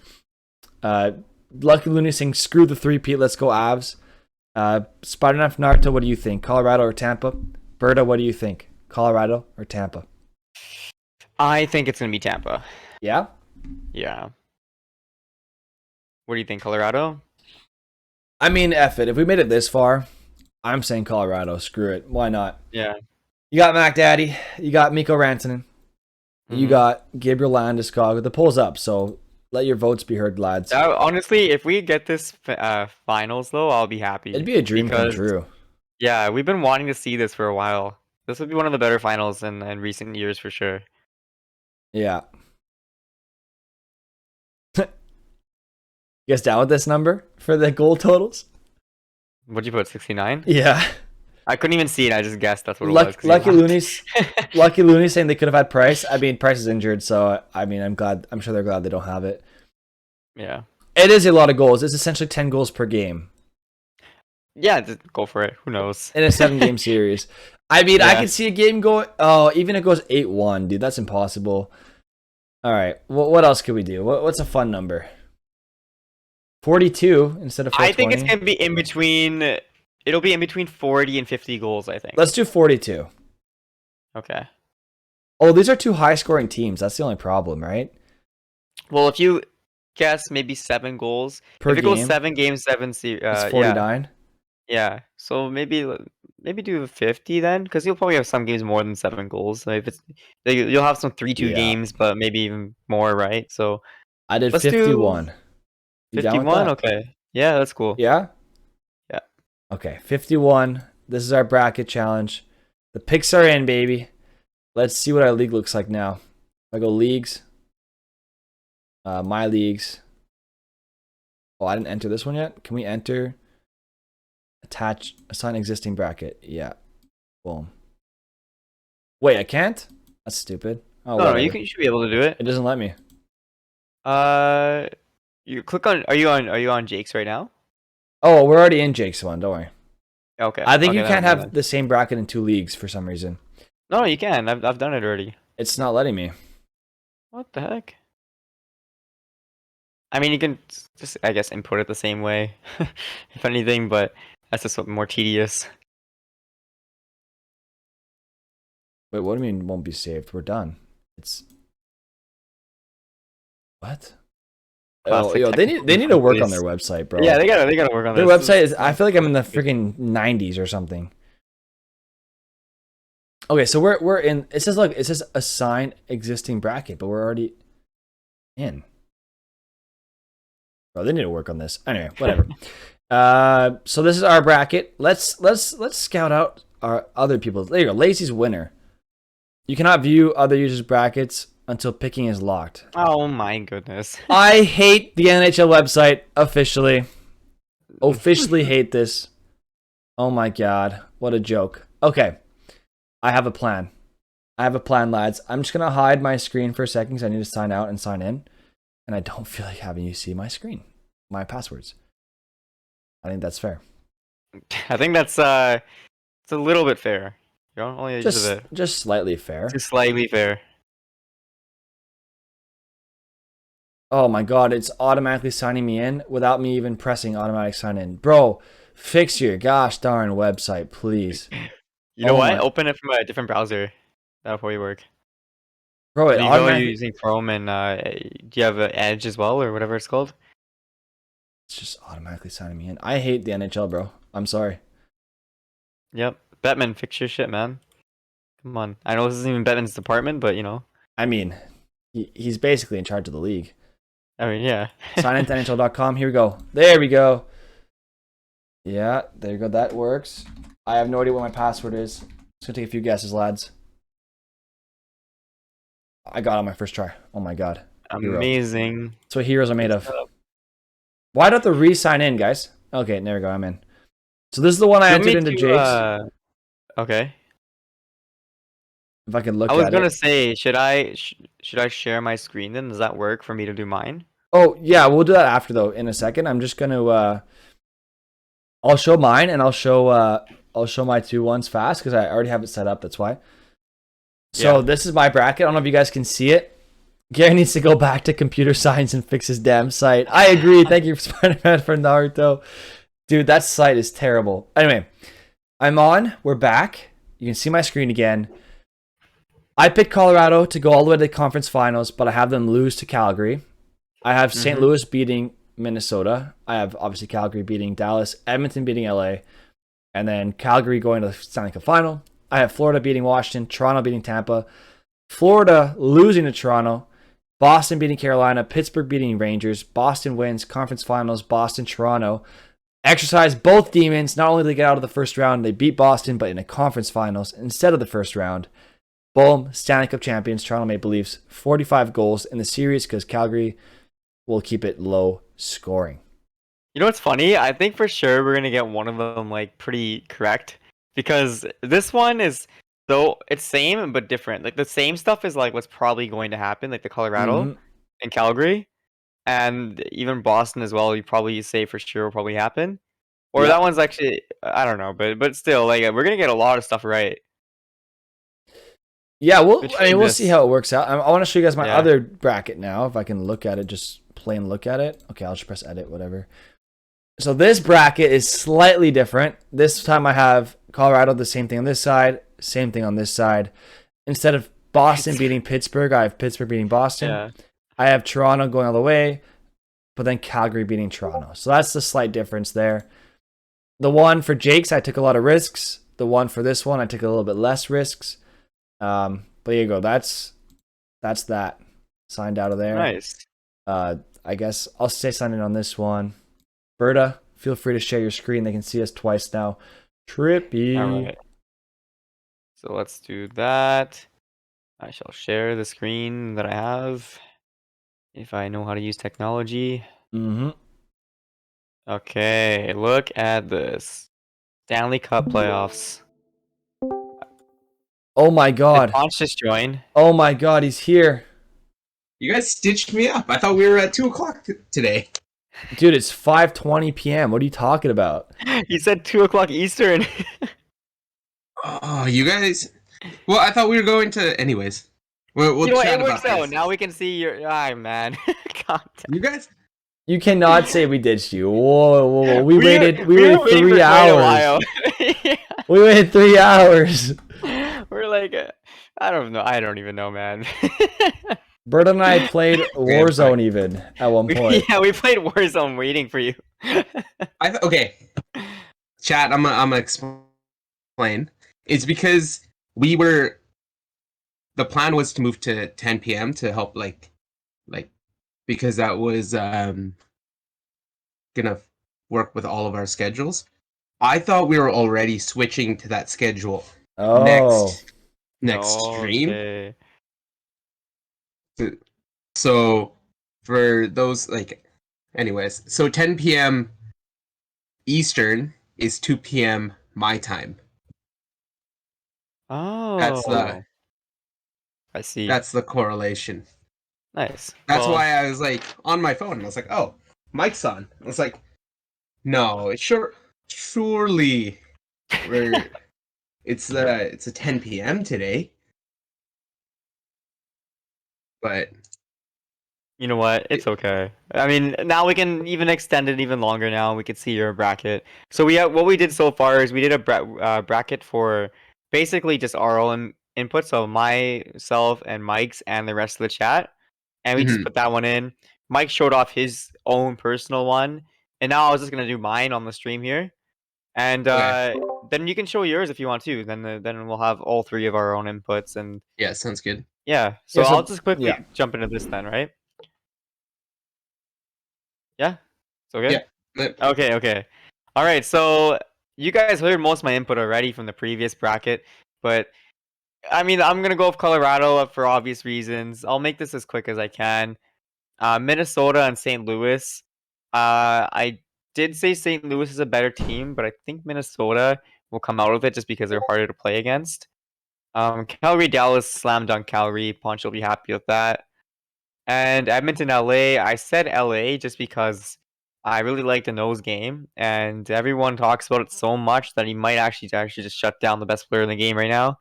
Lucky Looney saying, screw the three-peat, let's go Avs. Spider-Man from Naruto, what do you think? Colorado or Tampa? Berta, what do you think? Colorado or Tampa? I think it's going to be Tampa. Yeah? Yeah. What do you think, Colorado? I mean, F it. If we made it this far, I'm saying Colorado. Screw it. Why not? Yeah. You got Mac Daddy. You got Mikko Rantanen. You got Gabriel Landeskog. The poll's up, so let your votes be heard, lads. Honestly, if we get this finals, though, I'll be happy. It'd be a dream come true. Yeah, we've been wanting to see this for a while. This would be one of the better finals in recent years, for sure. Yeah. You guys down with this number for the goal totals? What'd you put, 69? Yeah. I couldn't even see it. I just guessed that's what it was. Lucky Looney's saying they could have had Price. I mean, Price is injured, so I mean, I'm sure they're glad they don't have it. Yeah. It is a lot of goals. It's essentially 10 goals per game. Yeah, just go for it. Who knows? in a 7-game series. I mean, I Yeah. can see a game going. Oh, even if it goes 8-1, dude, that's impossible. All right, what else could we do? What's a fun number? 42 instead of I think 420. it's gonna be in between. It'll be in between 40 and 50 goals. I think. Let's do 42. Okay. Oh, these are two high-scoring teams. That's the only problem, right? Well, if you guess maybe 7 goals, Per if it goes game, 7 games, it's yeah, 49. yeah. So maybe do 50 then, because you'll probably have some games more than 7 goals. So if it's you'll have some 3-2 Yeah, games, but maybe even more, right? So I did let's do 51. You down with 51. that? Okay. Yeah, that's cool. Yeah. Yeah. Okay, 51. This is our bracket challenge. The picks are in, baby. Let's see what our league looks like now. I go leagues. My leagues. Oh, I didn't enter this one yet. Can we enter? Attach, assign existing bracket. Yeah. Boom. Wait, I can't? That's stupid. Oh, No, whatever. you should be able to do it. It doesn't let me. Uh, you click on. Are you on Jake's right now? Oh, we're already in Jake's one. Don't worry. Okay. I think Okay, you never can't mind have then. the same bracket in 2 leagues for some reason. No, you can. I've done it already. It's not letting me. What the heck? I mean, you can just, I guess, input it the same way, if anything, but that's just more tedious. Wait, what do you mean won't be saved? We're done. It's what? Oh, Classic yo, they need to work on their difficulties. website, bro. Yeah, they gotta work on Their this. website is. I feel like I'm in the freaking 90s or something. Okay, so we're in. It says look. It says assign existing bracket, but we're already in. Bro, they need to work on this. Anyway, whatever. So this is our bracket. Let's scout out our other people's. There you go. Lazy's winner. You cannot view other users' brackets until picking is locked. Oh my goodness. I hate the NHL website officially. Officially hate this. Oh my god, what a joke. Okay, I have a plan. Lads. I'm just gonna hide my screen for a second because I need to sign out and sign in, and I don't feel like having you see my screen, my passwords. I think that's fair. I think that's it's a little bit fair. You know, only just a bit. Just slightly fair. Just slightly fair. Oh my god, it's automatically signing me in without me even pressing automatic sign in. Bro, fix your gosh darn website, please. You know Oh what? my- Open it from a different browser. That'll probably work. Bro, it If you go automatically. using Chrome and do you have Edge as well or whatever it's called? It's just automatically signing me in. I hate the NHL, bro. I'm sorry. Yep. Batman, fix your shit, man. Come on. I know this isn't even Batman's department, but you know. I mean, he's basically in charge of the league. I mean, yeah. Sign into NHL.com. Here we go. There we go. Yeah, there you go. That works. I have no idea what my password is. It's gonna take a few guesses, lads. I got it on my first try. Oh my god. Hero. Amazing. That's what heroes are made of. Why don't the re-sign in, guys? Okay, there we go. I'm in. So this is the one I entered into Jake's. Okay. If I can look I was at gonna it. say, should I share my screen then? Does that work for me to do mine? Oh yeah, we'll do that after though. In a second, I'm just gonna. I'll show mine and I'll show my 2 ones fast because I already have it set up. That's why. So Yeah. this is my bracket. I don't know if you guys can see it. Gary needs to go back to computer science and fix his damn site. I agree. Thank you, Spider-Man, for Naruto. Dude, that site is terrible. Anyway, I'm on. We're back. You can see my screen again. I picked Colorado to go all the way to the conference finals, but I have them lose to Calgary. I have St. Louis beating Minnesota. I have obviously Calgary beating Dallas, Edmonton beating LA, and then Calgary going to the Stanley Cup final. I have Florida beating Washington, Toronto beating Tampa, Florida losing to Toronto, Boston beating Carolina, Pittsburgh beating Rangers, Boston wins, conference finals, Boston, Toronto. Exercise both demons. Not only did they get out of the first round, they beat Boston, but in a conference finals instead of the first round. Boom, Stanley Cup champions, Toronto Maple Leafs, 45 goals in the series because Calgary will keep it low scoring. You know what's funny? I think for sure we're gonna get one of them like pretty correct because this one is so it's same but different. Like the same stuff is like what's probably going to happen, like the Colorado Mhm. and Calgary, and even Boston as well. You probably say for sure will probably happen. Or that one's actually, I don't know, but still, like we're gonna get a lot of stuff right Yeah, between we'll see this. how it works out. I want to show you guys my Yeah. other bracket now, if I can look at it, just plain look at it. Okay, I'll just press edit, whatever. So this bracket is slightly different. This time I have Colorado, the same thing on this side, same thing on this side. Instead of Boston beating Pittsburgh, I have Pittsburgh beating Boston. Yeah. I have Toronto going all the way, but then Calgary beating Toronto. So that's the slight difference there. The one for Jake's, I took a lot of risks. The one for this one, I took a little bit less risks. But there you go. That's that. Signed out of there. Nice. I guess I'll stay signed in on this one. Berta, feel free to share your screen. They can see us twice now. Trippy. All right. So let's do that. I shall share the screen that I have if I know how to use technology. Mm-hmm. Okay, look at this. Stanley Cup playoffs. Oh my Did god. Ponch just join? Oh my god, he's here. You guys stitched me up. I thought we were at 2 o'clock today. Dude, it's 5:20 p.m. What are you talking about? He said 2 o'clock Eastern. Oh, you guys. Well, I thought we were going to. Anyways. We'll You know what? chat It works about out. this. Now we can see your. Ah, man. Content. You guys. You cannot say we ditched you. Whoa. We were waited waiting for 3 quite a hours. while. Yeah. We waited 3 hours. We're like, I don't know. I don't even know, man. Bert and I played Warzone even at one point. Yeah, we played Warzone waiting for you. Okay. Chat, I'm gonna explain. It's because we were. The plan was to move to 10 p.m. to help, like, because that was gonna work with all of our schedules. I thought we were already switching to that schedule Oh. next stream. Okay. So for those, anyways, so 10 p.m. Eastern is 2 p.m. my time. Oh. I see. That's the correlation. Nice. That's Well, why I was like on my phone. I was like, "Oh, mic's on." I was like, "No, it's surely we're it's a 10 p.m. today." But you know what? It's okay. I mean, now we can even extend it even longer now. We can see your bracket. So what we did so far is we did a bracket for basically just our own input. So myself and Mike's and the rest of the chat. And we just put that one in. Mike showed off his own personal one. And now I was just going to do mine on the stream here. And Okay. then you can show yours if you want to. Then we'll have all three of our own inputs. And yeah, sounds good. yeah. So Yeah, so- I'll just quickly yeah. jump into this then, right? Yeah? It's okay? Yeah. Okay. All right, so you guys heard most of my input already from the previous bracket, but I mean, I'm going to go with Colorado for obvious reasons. I'll make this as quick as I can. Minnesota and St. Louis. I did say St. Louis is a better team, but I think Minnesota will come out of it just because they're harder to play against. Calgary, Dallas, slam dunk Calgary. Ponch will be happy with that. And Edmonton, LA. I said LA just because I really like the nose game, and everyone talks about it so much that he might actually just shut down the best player in the game right now.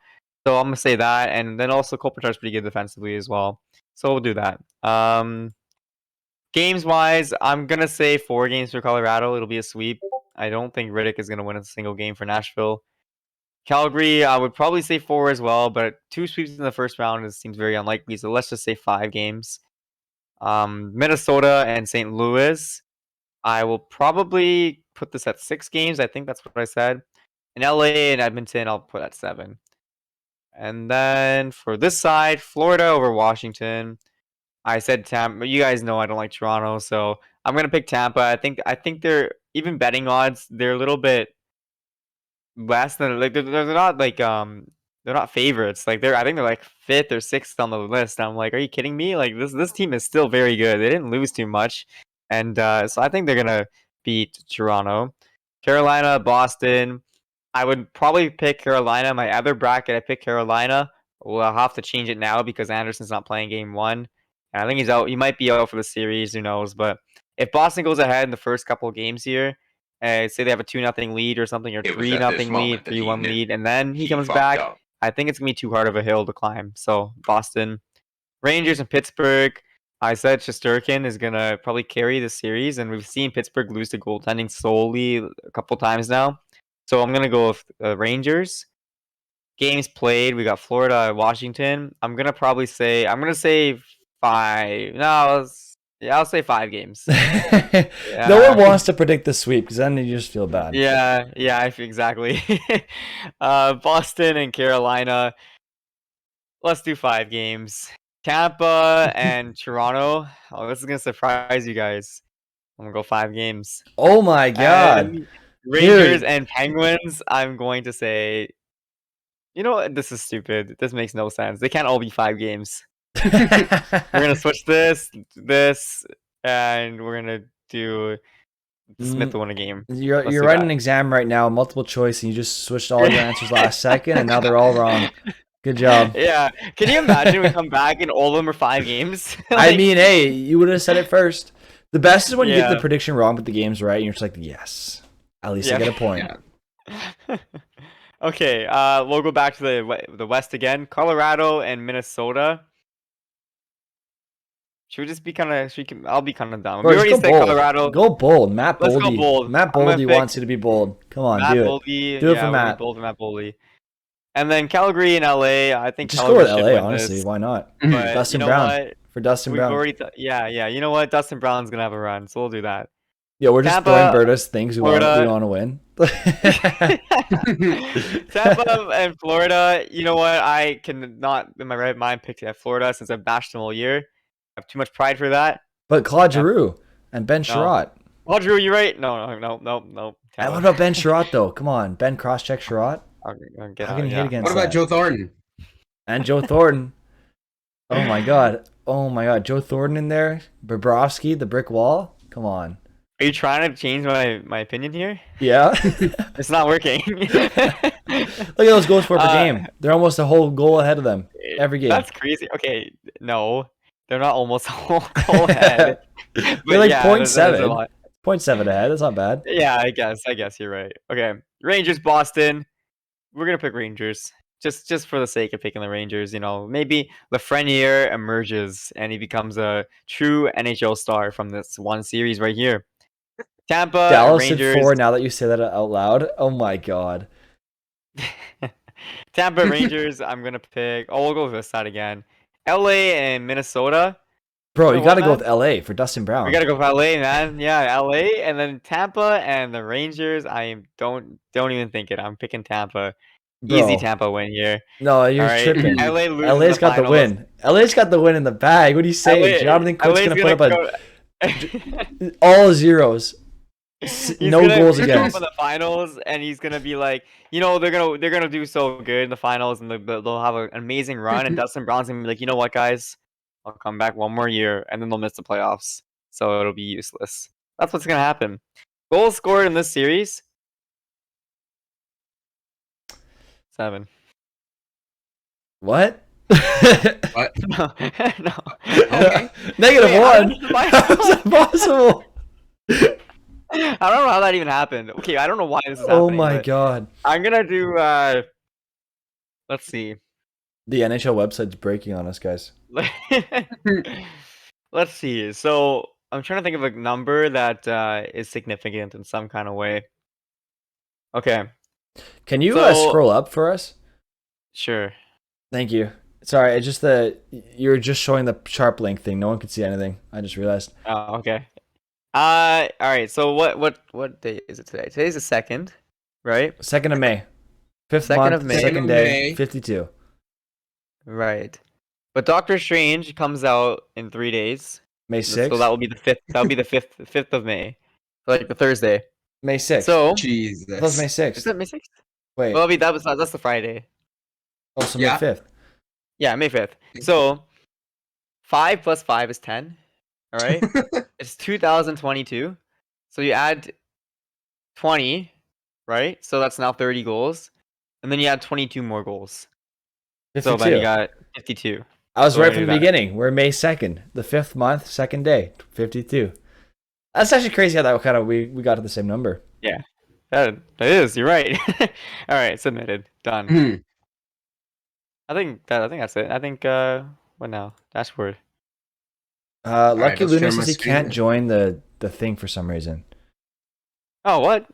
So I'm gonna say that, and then also Kopitar's pretty good defensively as well. So we'll do that. Games wise, I'm gonna say 4 games for Colorado. It'll be a sweep. I don't think Riddick is gonna win a single game for Nashville. Calgary, I would probably say 4 as well, but 2 sweeps in the first round seems very unlikely. So let's just say 5 games. Minnesota and St. Louis. I will probably put this at 6 games. I think that's what I said. In LA and Edmonton, I'll put at 7. And then for this side, Florida over Washington. I said Tampa. You guys know I don't like Toronto, so I'm gonna pick Tampa. I think they're even betting odds. They're a little bit less than like they're not like they're not favorites. Like I think they're like 5th or 6th on the list. I'm like, are you kidding me? Like this team is still very good. They didn't lose too much, and so I think they're gonna beat Toronto. Carolina, Boston. I would probably pick Carolina. My other bracket, I picked Carolina. We'll have to change it now because Anderson's not playing game 1. And I think he's out. He might be out for the series. Who knows? But if Boston goes ahead in the first couple of games here, say they have a 2-0 lead or something, or It was at 3-0 this lead, moment that he 3-1 knew. lead, and then he comes fucked back. up. I think it's gonna be too hard of a hill to climb. So Boston, Rangers, and Pittsburgh. I said Shesterkin is gonna probably carry the series, and we've seen Pittsburgh lose to goaltending solely a couple times now. So I'm gonna go with Rangers. Games played, we got Florida, Washington. I'm gonna say 5. No, I'll say 5 games. No one wants to predict the sweep because then you just feel bad. Yeah, exactly. Boston and Carolina. Let's do 5 games. Tampa and Toronto. Oh, this is gonna surprise you guys. I'm gonna go 5 games. Oh my god. And Rangers Dude. and Penguins. I'm going to say, you know what? This is stupid. This makes no sense. They can't all be 5 games. We're gonna switch this, and we're gonna do Smith to win a game. You're Let's do writing that. an exam right now, multiple choice, and you just switched all your answers last second, and now they're all wrong. Good job. Yeah. Can you imagine we come back and all of them are 5 games? I mean, hey, you would have said it first. The best is when you get Yeah. the prediction wrong, but the game's right, and you're just like, yes, at least I Yeah. get a point. Yeah. Okay, we'll go back to the West again. Colorado and Minnesota. Should we just be kind of? I'll be kind of dumb. Bro, We just already go said bold. Colorado. Go bold. Matt Let's go Boldy. bold. Matt I'm gonna Boldy pick wants you to be bold. Come on, Matt do it. Boldy. Do it for yeah, we'll be Matt. bold for Matt Boldy. And then Calgary and LA. I think Just Calgary go with should LA, win honestly. this. Why not? But Dustin you know Brown. what? For Dustin We've Brown. already. Yeah. You know what? Dustin Brown's gonna have a run, so we'll do that. Yeah, we're just Tampa, throwing Bertus things we want Florida. to win. Tampa and Florida. You know what? I cannot, in my right mind, pick Florida since I've bashed them all year. I have too much pride for that. But Claude Giroux and Ben Sherratt. Oh, Drew, you're right. No. And Tampa. what about Ben Sherratt, though? Come on. Ben cross-check Sherratt. I'll get How out, can you hit yeah. against What about that? Joe Thornton? And Joe Thornton. Oh my god. Joe Thornton in there. Bobrovsky, the brick wall. Come on. Are you trying to change my opinion here? Yeah. It's not working. Look at those goals for per game. They're almost a whole goal ahead of them every game. That's crazy. Okay, no, they're not almost a whole goal ahead. They're But like yeah, 0.7. 0.7 ahead. That's not bad. Yeah, I guess you're right. Okay, Rangers, Boston. We're gonna pick Rangers. Just for the sake of picking the Rangers, maybe Lafreniere emerges and he becomes a true NHL star from this one series right here. Tampa, Dallas Rangers. at 4 now that you say that out loud. Oh my god. Tampa, Rangers. I'm gonna pick. Oh, we'll go with this side again. LA and Minnesota. Bro, you What, got to go man? with LA for Dustin Brown. We gotta go with LA, man. Yeah, LA, and then Tampa and the Rangers. Don't even think it. I'm picking Tampa. Easy Bro. Tampa win here. No, you're All right. tripping. LA loses LA's the got the finals. win. LA's got the win in the bag. What are you saying? Jonathan Quick's going to put up all zeros. No goals He's gonna against. come in the finals, and he's gonna be like, they're gonna do so good in the finals, and they'll have an amazing run. And Dustin Brown's gonna be like, you know what, guys, I'll come back one more year, and then they'll miss the playoffs, so it'll be useless. That's what's gonna happen. Goals scored in this series: 7. What? What? No. Okay. Negative Wait, 1. How is that possible? I don't know how that even happened. Okay, I don't know why this is Oh happening. my but god. I'm gonna do. Let's see. The NHL website's breaking on us, guys. Let's see. So I'm trying to think of a number that is significant in some kind of way. Okay, Can you So- scroll up for us? sure. Thank you. Sorry, it's just you were just showing the sharp link thing. No one could see anything. I just realized. Oh, okay. All right. So what day is it today? Today's the 2nd, right? 2nd of May. 5th 2nd month, of May. 2nd day, May. 52. Right. But Doctor Strange comes out in 3 days. May 6th. So that will be the 5th. That will be the 5th of May. So like the Thursday. May 6th. So Jesus. that was May is 6th. that May 6th? Wait. Well, that's the Friday. Also Yeah. May 5th. Yeah, May 5th. So 5 plus 5 is 10. All right. It's 2022. So you add 20, right? So that's now 30 goals. And then you add 22 more goals. 52. So then you got 52. I was so right we're from the gonna do that. beginning. We're May 2nd, the 5th month, 2nd day, 52. That's actually crazy how that kind of we got to the same number. Yeah, that is. You're right. All right, submitted. Done. Hmm. I think that's it. I think what now? Dashboard. All right, Lucky I'll Luna share my says he screen. can't join the thing for some reason. Oh, what?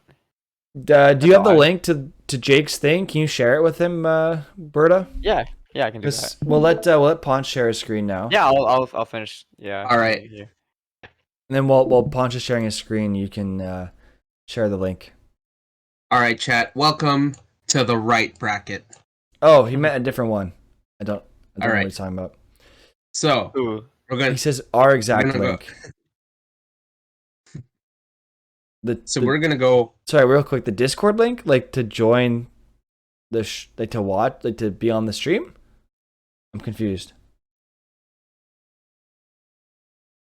Do you That's have the odd. link to Jake's thing? Can you share it with him, Berta? Yeah, I can do that. We'll let Ponch share his screen now. Yeah, I'll finish. Yeah. All right. Here. And then while Ponch is sharing his screen, you can share the link. All right, chat. Welcome to the right bracket. Oh, he meant a different one. I don't know right. what he's talking about. So Ooh. we're gonna. He says our exact gonna go- link. We're gonna go. Sorry, real quick. The Discord link, like to join like to watch, like to be on the stream. I'm confused.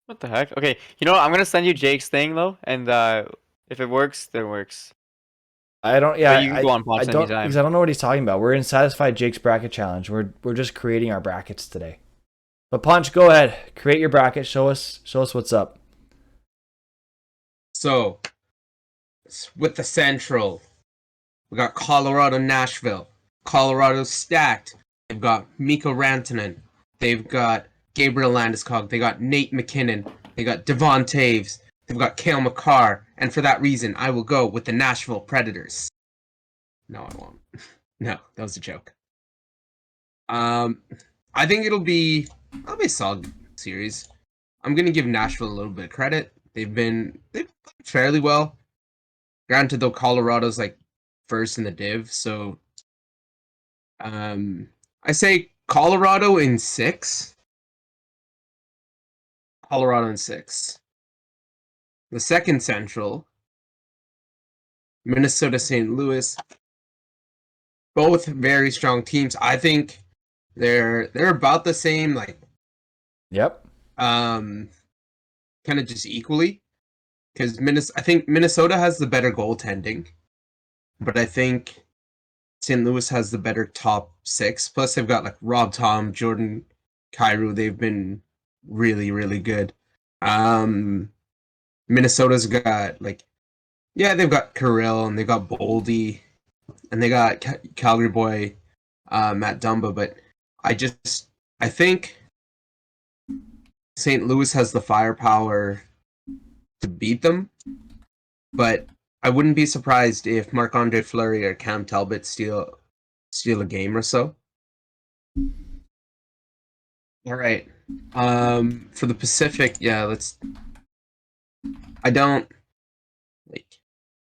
What the heck? Okay, you know what? I'm gonna send you Jake's thing though, and if it works, then it works. I don't. But Yeah, you can go on Ponch I don't anytime. because I don't know what he's talking about. We're in Satisfied Jake's bracket challenge. We're just creating our brackets today. But Ponch, go ahead, create your bracket. Show us what's up. So with the Central, we got Colorado, Nashville. Colorado's stacked. They've got Mikko Rantanen. They've got Gabriel Landeskog. They got Nate McKinnon. They got Devon Taves. They've got Cale Makar. And for that reason, I will go with the Nashville Predators. No, I won't. No, that was a joke. I think it'll be a solid series. I'm gonna give Nashville a little bit of credit. They've played fairly well. Granted, though, Colorado's like first in the div, so I say Colorado in 6. Colorado in 6. The second Central, Minnesota, St. Louis. Both very strong teams. I think they're about the same, like Yep. kind of just equally. Because I think Minnesota has the better goaltending, but I think St. Louis has the better top 6. Plus, they've got like Rob Tom, Jordan Kyrou. They've been really, really good. Minnesota's got they've got Kirill and they've got Boldy and they got Calgary boy Matt Dumba. But I think St. Louis has the firepower to beat them, but I wouldn't be surprised if Marc-Andre Fleury or Cam Talbot steal a game or so. All right. For the Pacific, I don't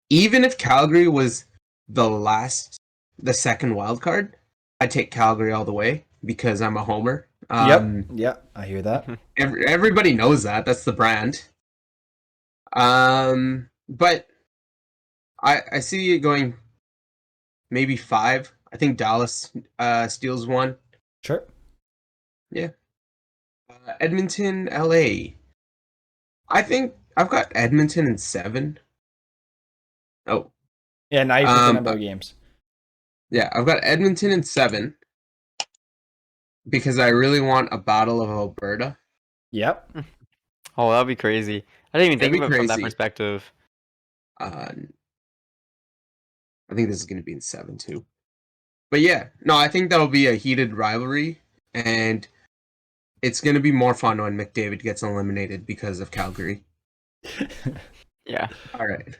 even if Calgary was the second wild card, I'd take Calgary all the way because I'm a homer. Yep. I hear that. Everybody knows that. That's the brand. But I see it going maybe 5. I think Dallas steals 1. Sure. Yeah. Edmonton, LA. I think I've got Edmonton in 7. Oh. Yeah, now you're thinking about games. Yeah, I've got Edmonton in 7 because I really want a Battle of Alberta. Yep. Oh, that'd be crazy. I didn't even think of it from that crazy. perspective. I think this is going to be in 7 too. But yeah, no, I think that'll be a heated rivalry, and it's going to be more fun when McDavid gets eliminated because of Calgary. Yeah. All right.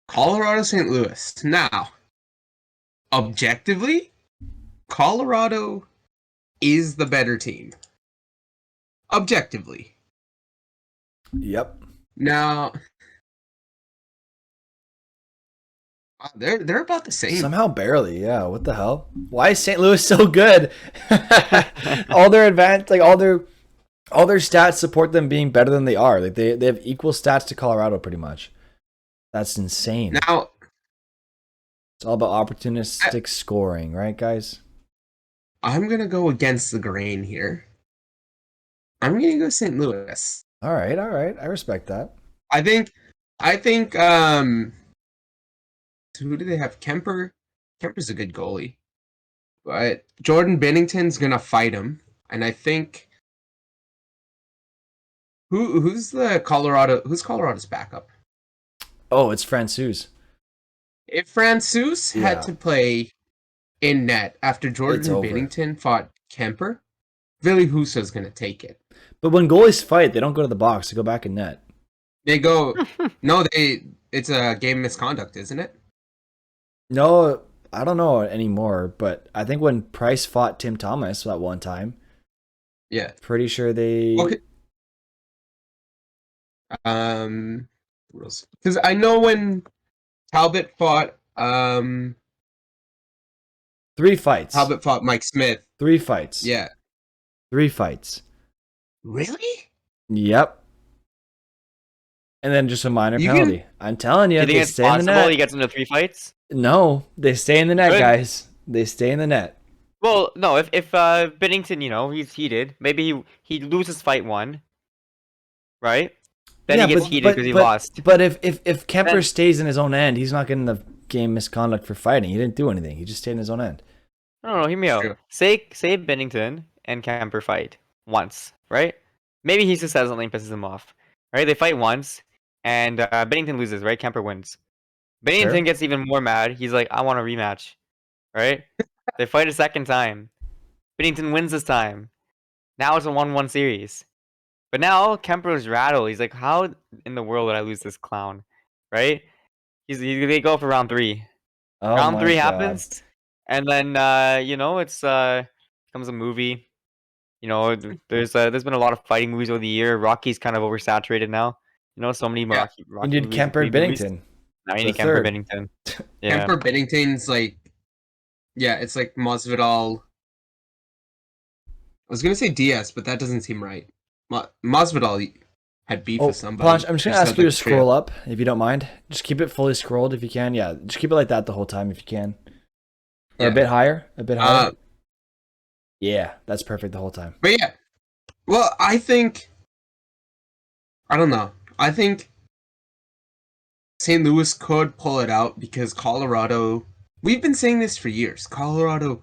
Colorado, St. Louis. Now, objectively, Colorado is the better team. Objectively. Yep. Now, they're about the same. Somehow barely, yeah. What the hell? Why is St. Louis so good? all their all their stats support them being better than they are. Like they have equal stats to Colorado pretty much. That's insane. Now, it's all about opportunistic scoring, right, guys? I'm gonna go against the grain here. I'm gonna go St. Louis. All right. I respect that. I think who do they have? Kemper. Kemper's a good goalie. But Jordan Binnington's gonna fight him. And I think Who's the Colorado? Who's Colorado's backup? Oh, it's Francouz. If Francouz had Yeah. to play in net after Jordan over. Binnington fought Kemper, Ville Husso's going to take it. But when goalies fight, they don't go to the box; they go back in net. They go. No, it's a game misconduct, isn't it? No, I don't know anymore. But I think when Price fought Tim Thomas that one time, Yeah. pretty sure they. Okay. Because I know when Talbot fought 3 fights. Talbot fought Mike Smith. 3 fights. Yeah. 3 fights. Really? Yep. And then just a minor You penalty. I'm telling you, Do you think they it's stay in the possible net. he gets into 3 fights? No, they stay in the net, Good. guys. They stay in the net. Well, no. If Binnington, he's heated. Maybe he loses fight 1, right? Then he gets heated because he lost. But if Kemper Then- stays in his own end, he's not getting the game misconduct for fighting. He didn't do anything. He just stayed in his own end. No, hear me out. True. Say Binnington and Kemper fight once, right? Maybe he just says something pisses him off, right? They fight once, and Binnington loses, right? Kemper wins. Binnington Sure. gets even more mad. He's like, I want a rematch, right? They fight a second time. Binnington wins this time. Now it's a 1-1 series. But now Kemper's rattled. He's like, how in the world did I lose this clown, right? They go for round 3. Oh Round my 3 God. happens, and then it's becomes a movie. There's been a lot of fighting movies over the year. Rocky's kind of oversaturated now. So many Yeah. Rocky You need movies, Kemper big movies. Binnington. Now you The need Kemper third. Binnington. Yeah. Kemper Binnington's like, yeah, it's like Masvidal. I was gonna say Diaz, but that doesn't seem right. Masvidal had beef Oh, with somebody. Planch, I'm just going to He ask had, you to like, a trio. scroll up, if you don't mind. Just keep it fully scrolled if you can. Yeah, just keep it like that the whole time if you can. Or Yeah. a bit higher. A bit higher. Uh, Yeah, that's perfect the whole time. But yeah, well, I don't know. I think St. Louis could pull it out because Colorado. We've been saying this for years. Colorado's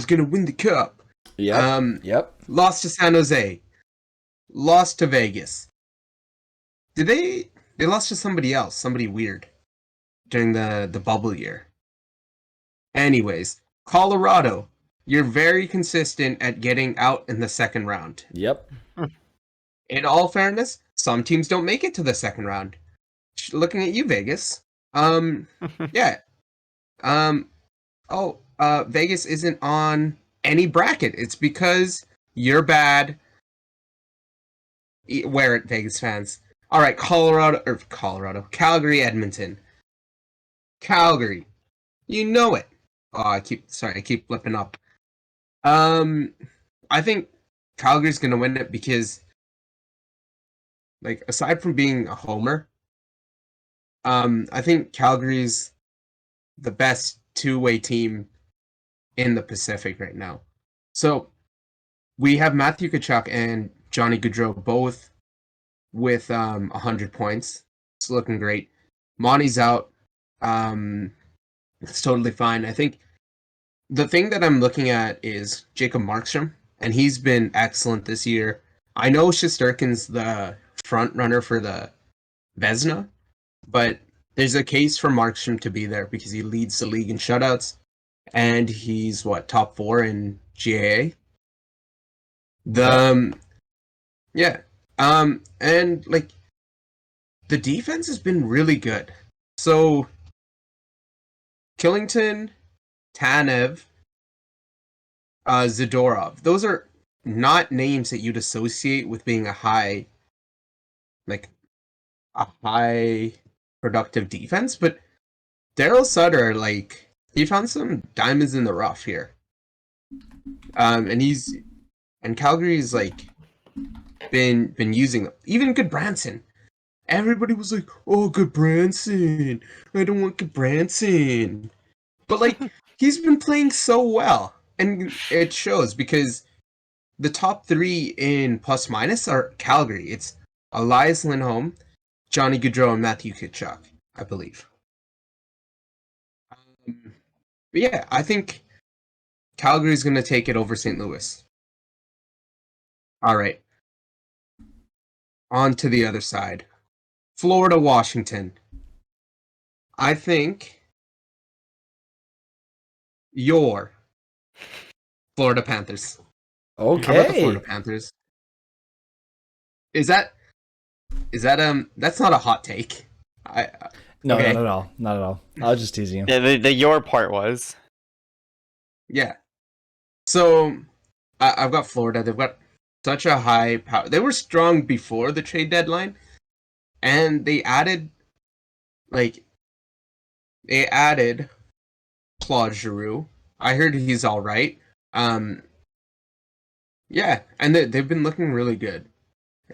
gonna win the cup. Yep. Yep. Lost to San Jose. Lost to Vegas. Did they? They lost to somebody else, somebody weird, during the bubble year. Anyways, Colorado, you're very consistent at getting out in the second round. Yep. In all fairness, some teams don't make it to the second round. Looking at you, Vegas. Yeah. Vegas isn't on any bracket. It's because you're bad. Wear it, Vegas fans. All right, Calgary, Edmonton. Calgary. You know it. Oh, I keep flipping up. I think Calgary's gonna win it because, like, aside from being a homer, I think Calgary's the best two-way team in the Pacific right now. So we have Matthew Tkachuk and Johnny Gaudreau both with 100 points. It's looking great. Monty's out. It's totally fine. I think the thing that I'm looking at is Jacob Markstrom, and he's been excellent this year. I know Shesterkin's the front runner for the Vezina, but there's a case for Markstrom to be there because he leads the league in shutouts, and he's top 4 in GAA. And like the defense has been really good. So Killington, Tanev, Zadorov, those are not names that you'd associate with being a high productive defense, but Daryl Sutter, he found some diamonds in the rough here. And Calgary's been using them. Even Goodbranson. Everybody was like, "Oh, Goodbranson, I don't want Goodbranson," but he's been playing so well, and it shows because the top 3 in plus minus are Calgary. It's Elias Lindholm, Johnny Gaudreau, and Matthew Tkachuk, I believe. But yeah, I think Calgary's going to take it over St. Louis. All right. on to the other side. Florida, Washington. I think your Florida Panthers. How about the Florida Okay. Panthers? Is that that's not a hot take. No, Okay. not at all. Not at all. I was just teasing you. Yeah, the your part was. Yeah. So I've got Florida. They've got such a high power. They were strong before the trade deadline, and they added Claude Giroux. I heard he's all right. Yeah, and they've been looking really good.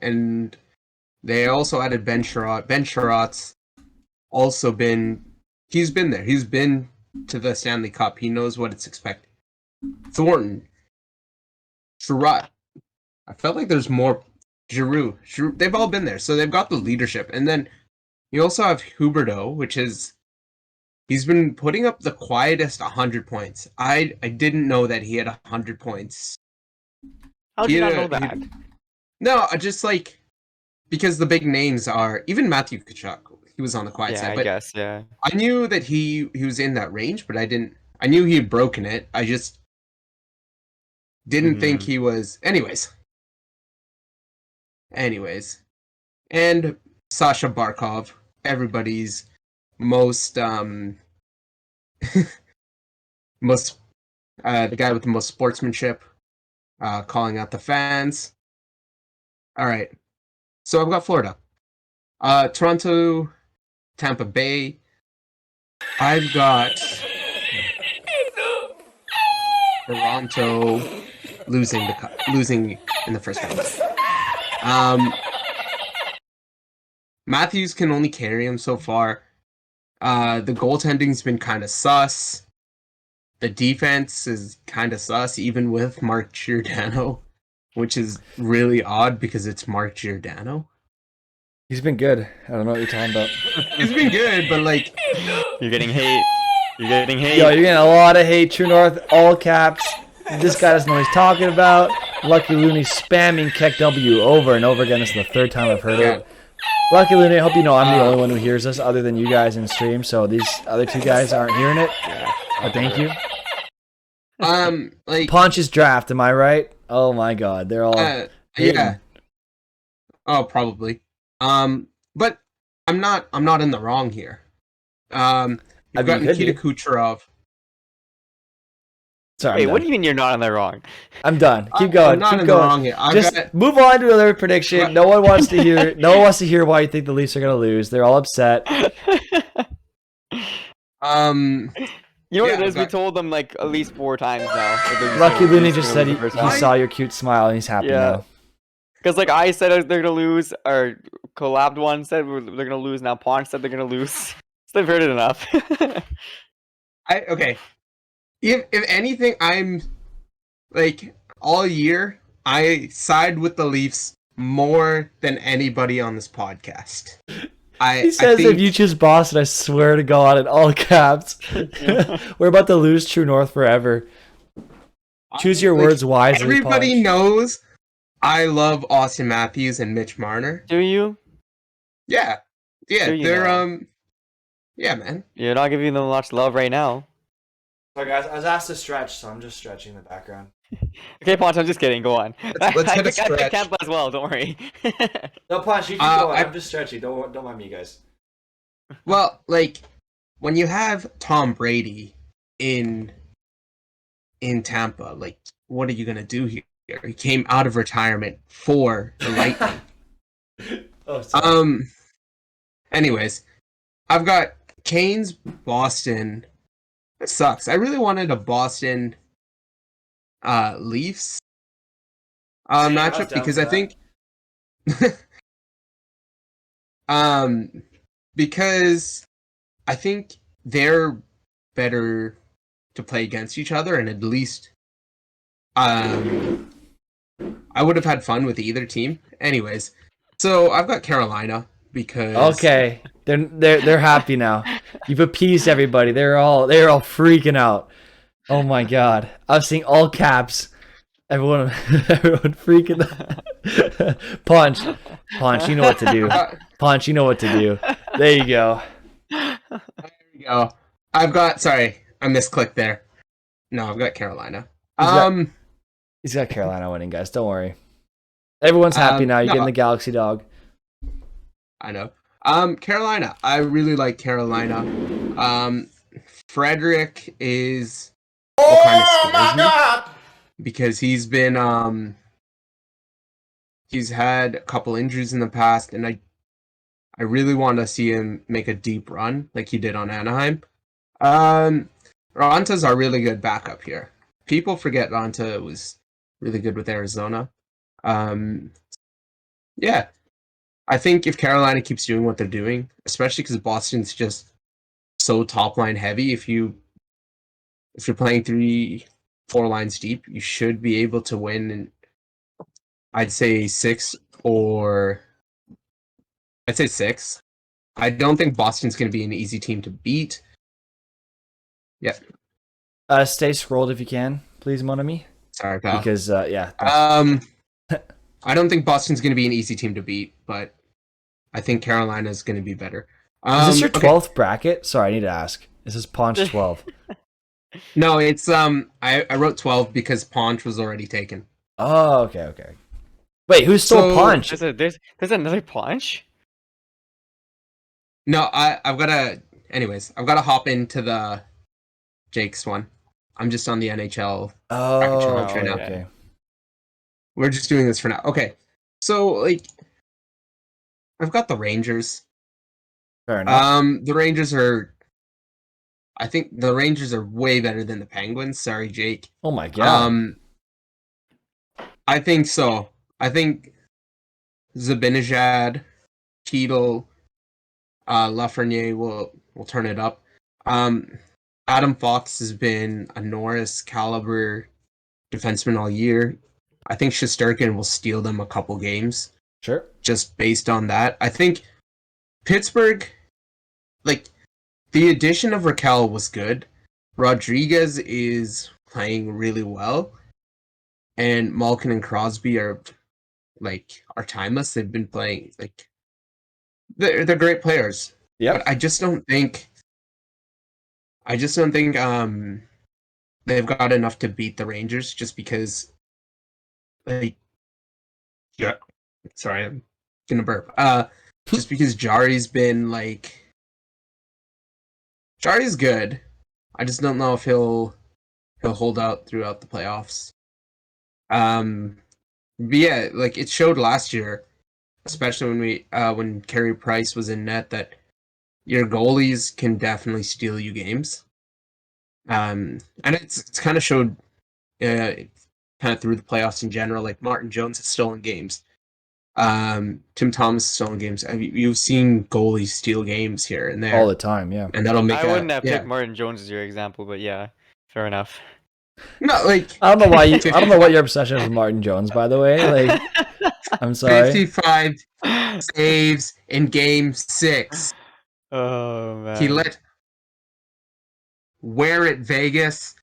And they also added Ben Sherratt. Ben Sherratt's also he's been there. He's been to the Stanley Cup. He knows what it's expected. Thornton, Sherratt. I felt like there's more. Giroux. They've all been there, so they've got the leadership. And then you also have Huberdeau, he's been putting up the quietest 100 points. I didn't know that he had 100 points. How did you not know that? No, just because the big names are even Matthew Tkachuk. He was on the quiet side, I but guess, yeah. I knew that he was in that range, but I knew he had broken it. I just didn't think he was. Anyways, and Sasha Barkov, everybody's most the guy with the most sportsmanship, calling out the fans. All right, so I've got Florida, Toronto, Tampa Bay. I've got Toronto losing in the first round. Matthews can only carry him so far. The goaltending's been kind of sus. The defense is kind of sus, even with Mark Giordano, which is really odd because it's Mark Giordano. He's been good. I don't know what you're talking about. He's been good, but You're getting hate. You're getting hate. Yo, you're getting a lot of hate. True North, all caps. This guy doesn't know what he's talking about. Lucky Looney spamming Keck W over and over again. This is the third time I've heard it. Lucky Looney, I hope you know I'm the only one who hears this other than you guys in stream, so these other two guys aren't hearing it. But thank you. Ponch's draft, am I right? Oh my god, they're all yeah. Oh, probably. But I'm not in the wrong here. You've got Nikita Kucherov. Sorry. Wait, what do you mean you're not on the wrong? I'm done. Keep going. I'm not Keep in going. the wrong here. Just move on to another prediction. No one wants to hear. No one wants to hear why you think the Leafs are going to lose. They're all upset. You know what it is? We told them at least 4 times now. Lucky Looney just said he saw your cute smile and he's happy now. Because I said they're going to lose, or Collabed one said they're going to lose. Now Ponch said they're going to lose. So they've heard it enough. Okay. If anything, I'm all year I side with the Leafs more than anybody on this podcast. He says if you choose Boston, I swear to God, in all caps, we're about to lose True North forever. Choose your words wisely. Everybody knows I love Austin Matthews and Mitch Marner. Do you? Yeah, they're yeah, man. You're not giving them much love right now. Sorry guys, I was asked to stretch, so I'm just stretching the background. Okay, Ponch, I'm just kidding. Go on. Let's hit a stretch. I Tampa as well. Don't worry. No, Ponch, you can go. I'm just stretching. Don't mind me, guys. Well, when you have Tom Brady in Tampa, what are you gonna do here? He came out of retirement for the Lightning. Anyways, I've got Canes, Boston. It sucks. I really wanted a Boston Leafs matchup because I think because I think they're better to play against each other, and at least I would have had fun with either team. Anyways, so I've got Carolina because okay, they're happy now. You've appeased everybody. They're all freaking out. Oh my god, I'm seeing all caps. Everyone freaking out. Punch. Punch, you know what to do. Punch, you know what to do. There you go. There we go. I've got. Sorry, I misclicked there. No, I've got Carolina. He's got Carolina winning, guys. Don't worry. Everyone's happy now. You're no. getting the Galaxy dog. I know. Carolina. I really like Carolina. Frederick is what kind of scares me because he's been he's had a couple injuries in the past, and I really want to see him make a deep run like he did on Anaheim. Ranta's our really good backup here. People forget Ranta was really good with Arizona. Yeah. I think if Carolina keeps doing what they're doing, especially because Boston's just so top line heavy, if you're playing 3-4 lines deep, you should be able to win in I'd say 6. I don't think Boston's going to be an easy team to beat. Yeah. Stay scrolled if you can, please, mon ami. Sorry, pal. Because yeah. I don't think Boston's going to be an easy team to beat, but I think Carolina's going to be better. Is this your 12th bracket? Sorry, I need to ask. This is Ponch 12. No, it's I wrote 12 because Ponch was already taken. Oh, okay. Wait, who stole Ponch? There's another Punch? No, I've got to hop into the Jake's one. I'm just on the NHL Bracket Challenge right now. Okay. We're just doing this for now. Okay. So, like, I've got the Rangers. Fair enough. I think the Rangers are way better than the Penguins. Sorry, Jake. Oh my god. I think so. I think Zibanejad, Cheadle, Lafreniere will turn it up. Adam Fox has been a Norris caliber defenseman all year. I think Shesterkin will steal them a couple games. Sure. Just based on that. I think Pittsburgh, like, the addition of Raquel was good. Rodriguez is playing really well. And Malkin and Crosby are timeless. They've been playing, like, they're great players. Yeah. But I just don't think they've got enough to beat the Rangers just because, like, yeah. Sorry, I'm gonna burp. Just because Jari's good. I just don't know if he'll hold out throughout the playoffs. But yeah, like, it showed last year, especially when Carey Price was in net, that your goalies can definitely steal you games. And it's kind of showed kind of through the playoffs in general. Like, Martin Jones has stolen games. Tim Thomas has stolen games. You've seen goalies steal games here and there All the time, yeah. and that'll make. I wouldn't have picked Martin Jones as your example, but yeah, fair enough. No, like, I don't know what your obsession is with Martin Jones, by the way. Like, I'm sorry. 55 saves in Game 6. Oh man. He wear it, Vegas.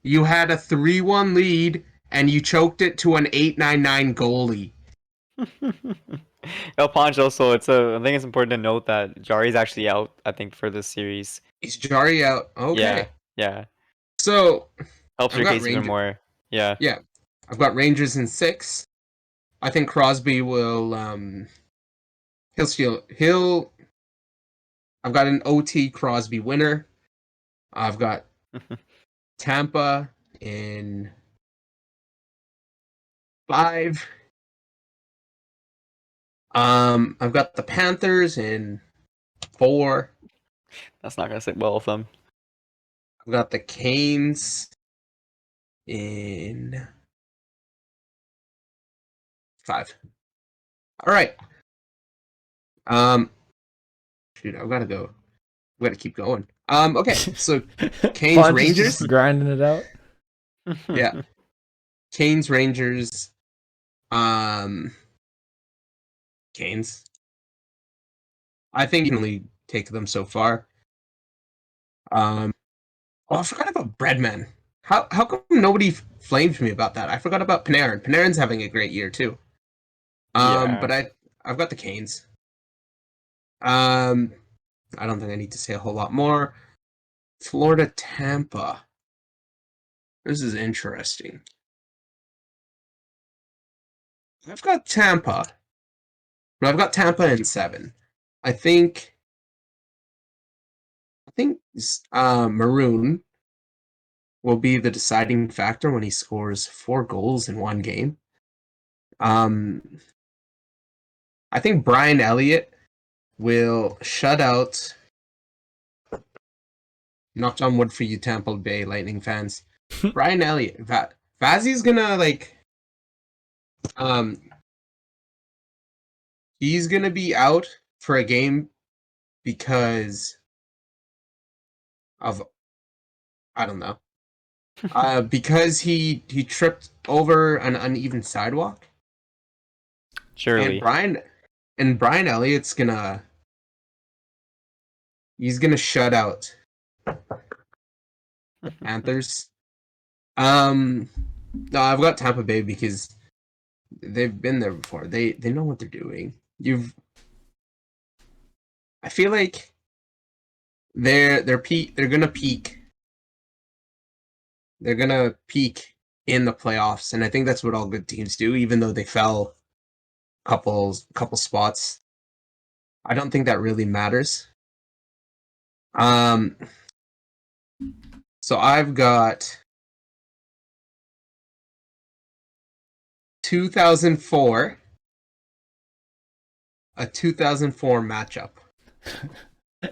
You had a 3-1 lead and you choked it to an 8.99 goalie. El Ponch also, I think it's important to note that Jari's actually out, I think, for this series. Is Jari out? Okay. Yeah. So Helps your case even more. Yeah. Yeah. I've got Rangers in 6. I think Crosby will I've got an OT Crosby winner. I've got Tampa in 5. I've got the Panthers in 4. That's not gonna sit well with them. I've got the Canes in 5. All right. Shoot, I've got to go. I've got to keep going. Okay, so Canes Ponch is Rangers just grinding it out. Yeah. Canes Rangers. Canes. I think you can only take them so far. Oh, I forgot about Breadman. How come nobody flamed me about that? I forgot about Panarin. Panarin's having a great year too. Yeah. But I've got the Canes. I don't think I need to say a whole lot more. Florida, Tampa. This is interesting. I've got Tampa. But I've got Tampa in 7. I think Maroon will be the deciding factor when he scores 4 goals in one game. I think Brian Elliott will shut out. Knocked on wood for you, Tampa Bay Lightning fans. Brian Elliott, Vazzy's gonna he's gonna be out for a game because of I don't know. Because he tripped over an uneven sidewalk. Surely. And Brian Elliott's he's gonna shut out Panthers. No, I've got Tampa Bay because they've been there before. They know what they're doing. I feel like they're gonna peak. They're gonna peak in the playoffs, and I think that's what all good teams do. Even though they fell couple spots, I don't think that really matters. So I've got 2004, a 2004 matchup.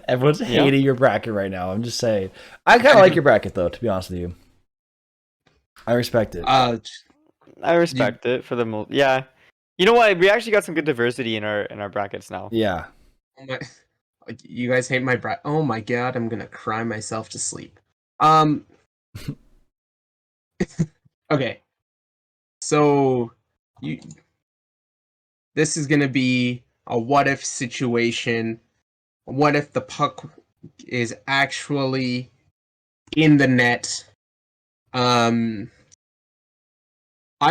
Everyone's hating your bracket right now. I'm just saying. I kind of like your bracket, though, to be honest with you. I respect it. I respect it for the most. Yeah. You know what? We actually got some good diversity in our brackets now. Yeah. Oh my, you guys hate my bracket. Oh my god, I'm gonna cry myself to sleep. Okay. So this is gonna be a what if situation. What if the puck is actually in the net? I'm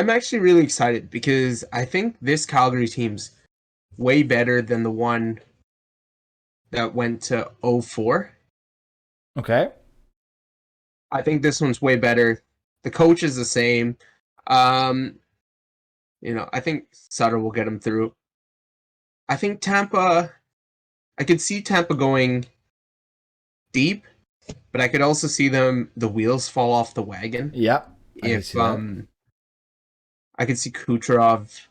actually really excited because I think this Calgary team's way better than the one that went to 04. Okay. I think this one's way better. The coach is the same. I think Sutter will get him through. I think Tampa, I could see Tampa going deep, but I could also see the wheels fall off the wagon. Yep. I could see Kucherov.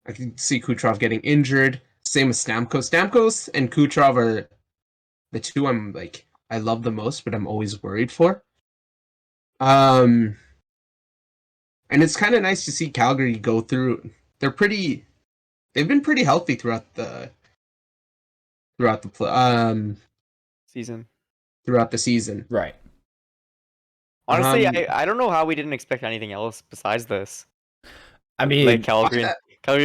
I could see Kucherov getting injured. Same with Stamkos. Stamkos and Kucherov are the two I love the most, but I'm always worried for. And it's kind of nice to see Calgary go through. They've been pretty healthy throughout the season. Throughout the season. Right. Honestly, I don't know how we didn't expect anything else besides this. I mean, like Calgary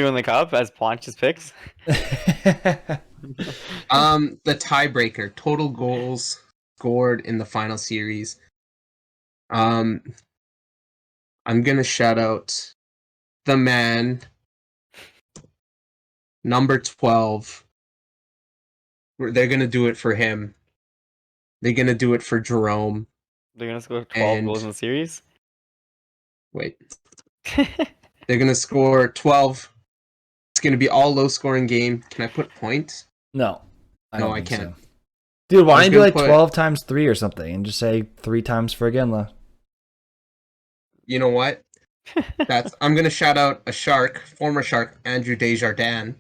won the cup as Ponch's picks. The tiebreaker, total goals scored in the final series. I'm gonna shout out the man, number 12. They're gonna do it for him. They're gonna do it for Jerome. They're gonna score 12 goals in the series. Wait. They're gonna score 12. It's gonna be all low-scoring game. Can I put points? No. I can't. So. Dude, why don't you do like 12 times 3 or something and just say 3 times for Iginla? You know what? I'm gonna shout out a Shark, former Shark, Andrew Desjardins.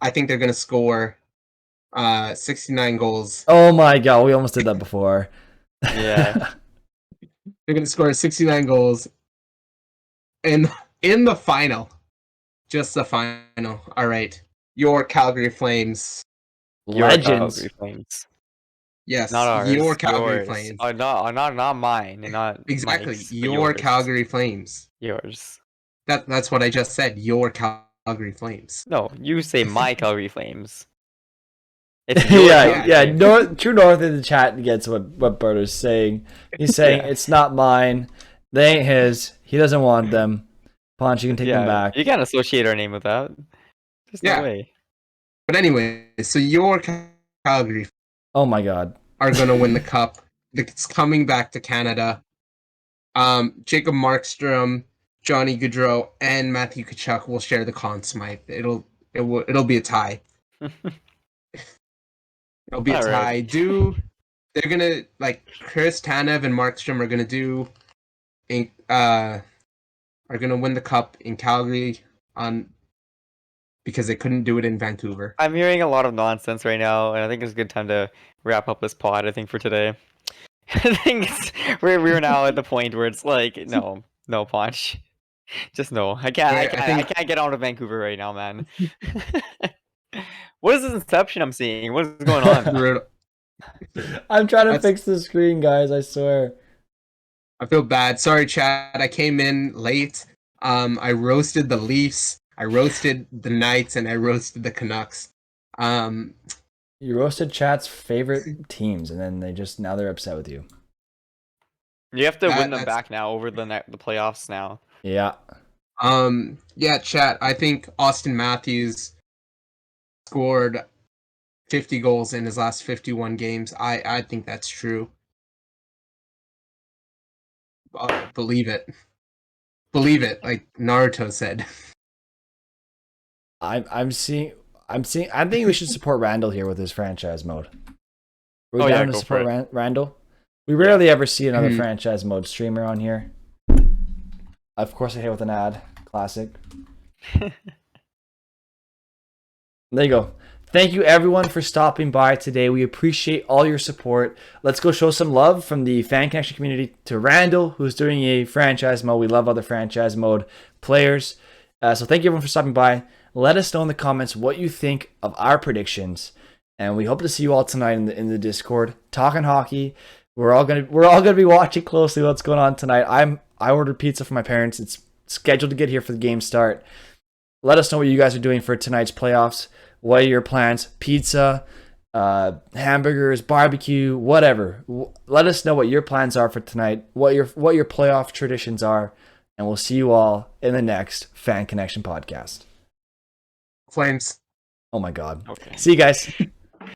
I think they're gonna score 69 goals. Oh my god, we almost did that before. Yeah. They're gonna score 69 goals in the final. Just the final. All right. Your Calgary Flames. Legends. Calgary Flames. Yes, not ours. Your Calgary yours. Flames. Not mine. Not exactly. Mike's, your yours. Calgary Flames. Yours. That's what I just said. Your Calgary Flames. No, you say my Calgary Flames. True North in the chat gets what Berto's saying. He's saying it's not mine. They ain't his. He doesn't want them. Ponch, you can take them back. You can't associate our name with that. There's Yeah. no way. But anyway, so your Calgary Oh my God. are going to win the cup. It's coming back to Canada. Jacob Markstrom, Johnny Gaudreau, and Matthew Tkachuk will share the Conn Smythe. It'll be a tie. It'll be a All tie. right. They're gonna like Chris Tanev and Markstrom are gonna win the cup in Calgary because they couldn't do it in Vancouver. I'm hearing a lot of nonsense right now, and I think it's a good time to wrap up this pod. I think for today. I think we're now at the point where it's like no Punch, just no. I can't get out of Vancouver right now, man. What is this inception I'm seeing? What is going on? I'm trying to fix the screen, guys. I swear. I feel bad. Sorry, Chad. I came in late. I roasted the Leafs. I roasted the Knights, and I roasted the Canucks. You roasted Chat's favorite teams, and then now they're upset with you. You have to win them back now over the playoffs now. Yeah. Yeah, Chat. I think Austin Matthews scored 50 goals in his last 51 games. I think that's true. Believe it. Believe it, like Naruto said. I'm seeing. I think we should support Randall here with his franchise mode. We're Oh, down yeah, to go support for it. Randall. We rarely ever see another franchise mode streamer on here. Of course, I hate with an ad. Classic. There you go. Thank you everyone for stopping by today. We appreciate all your support. Let's go show some love from the Fan Connection community to Randall, who's doing a franchise mode. We love other franchise mode players. So thank you everyone for stopping by. Let us know in the comments what you think of our predictions, and we hope to see you all tonight in the Discord talking hockey. We're all gonna be watching closely what's going on tonight. I ordered pizza for my parents. It's scheduled to get here for the game start. Let us know what you guys are doing for tonight's playoffs. What are your plans? Pizza, hamburgers, barbecue, whatever. Let us know what your plans are for tonight. What your playoff traditions are, and we'll see you all in the next Fan Connection podcast. Flames. Oh my God. Okay. See you guys.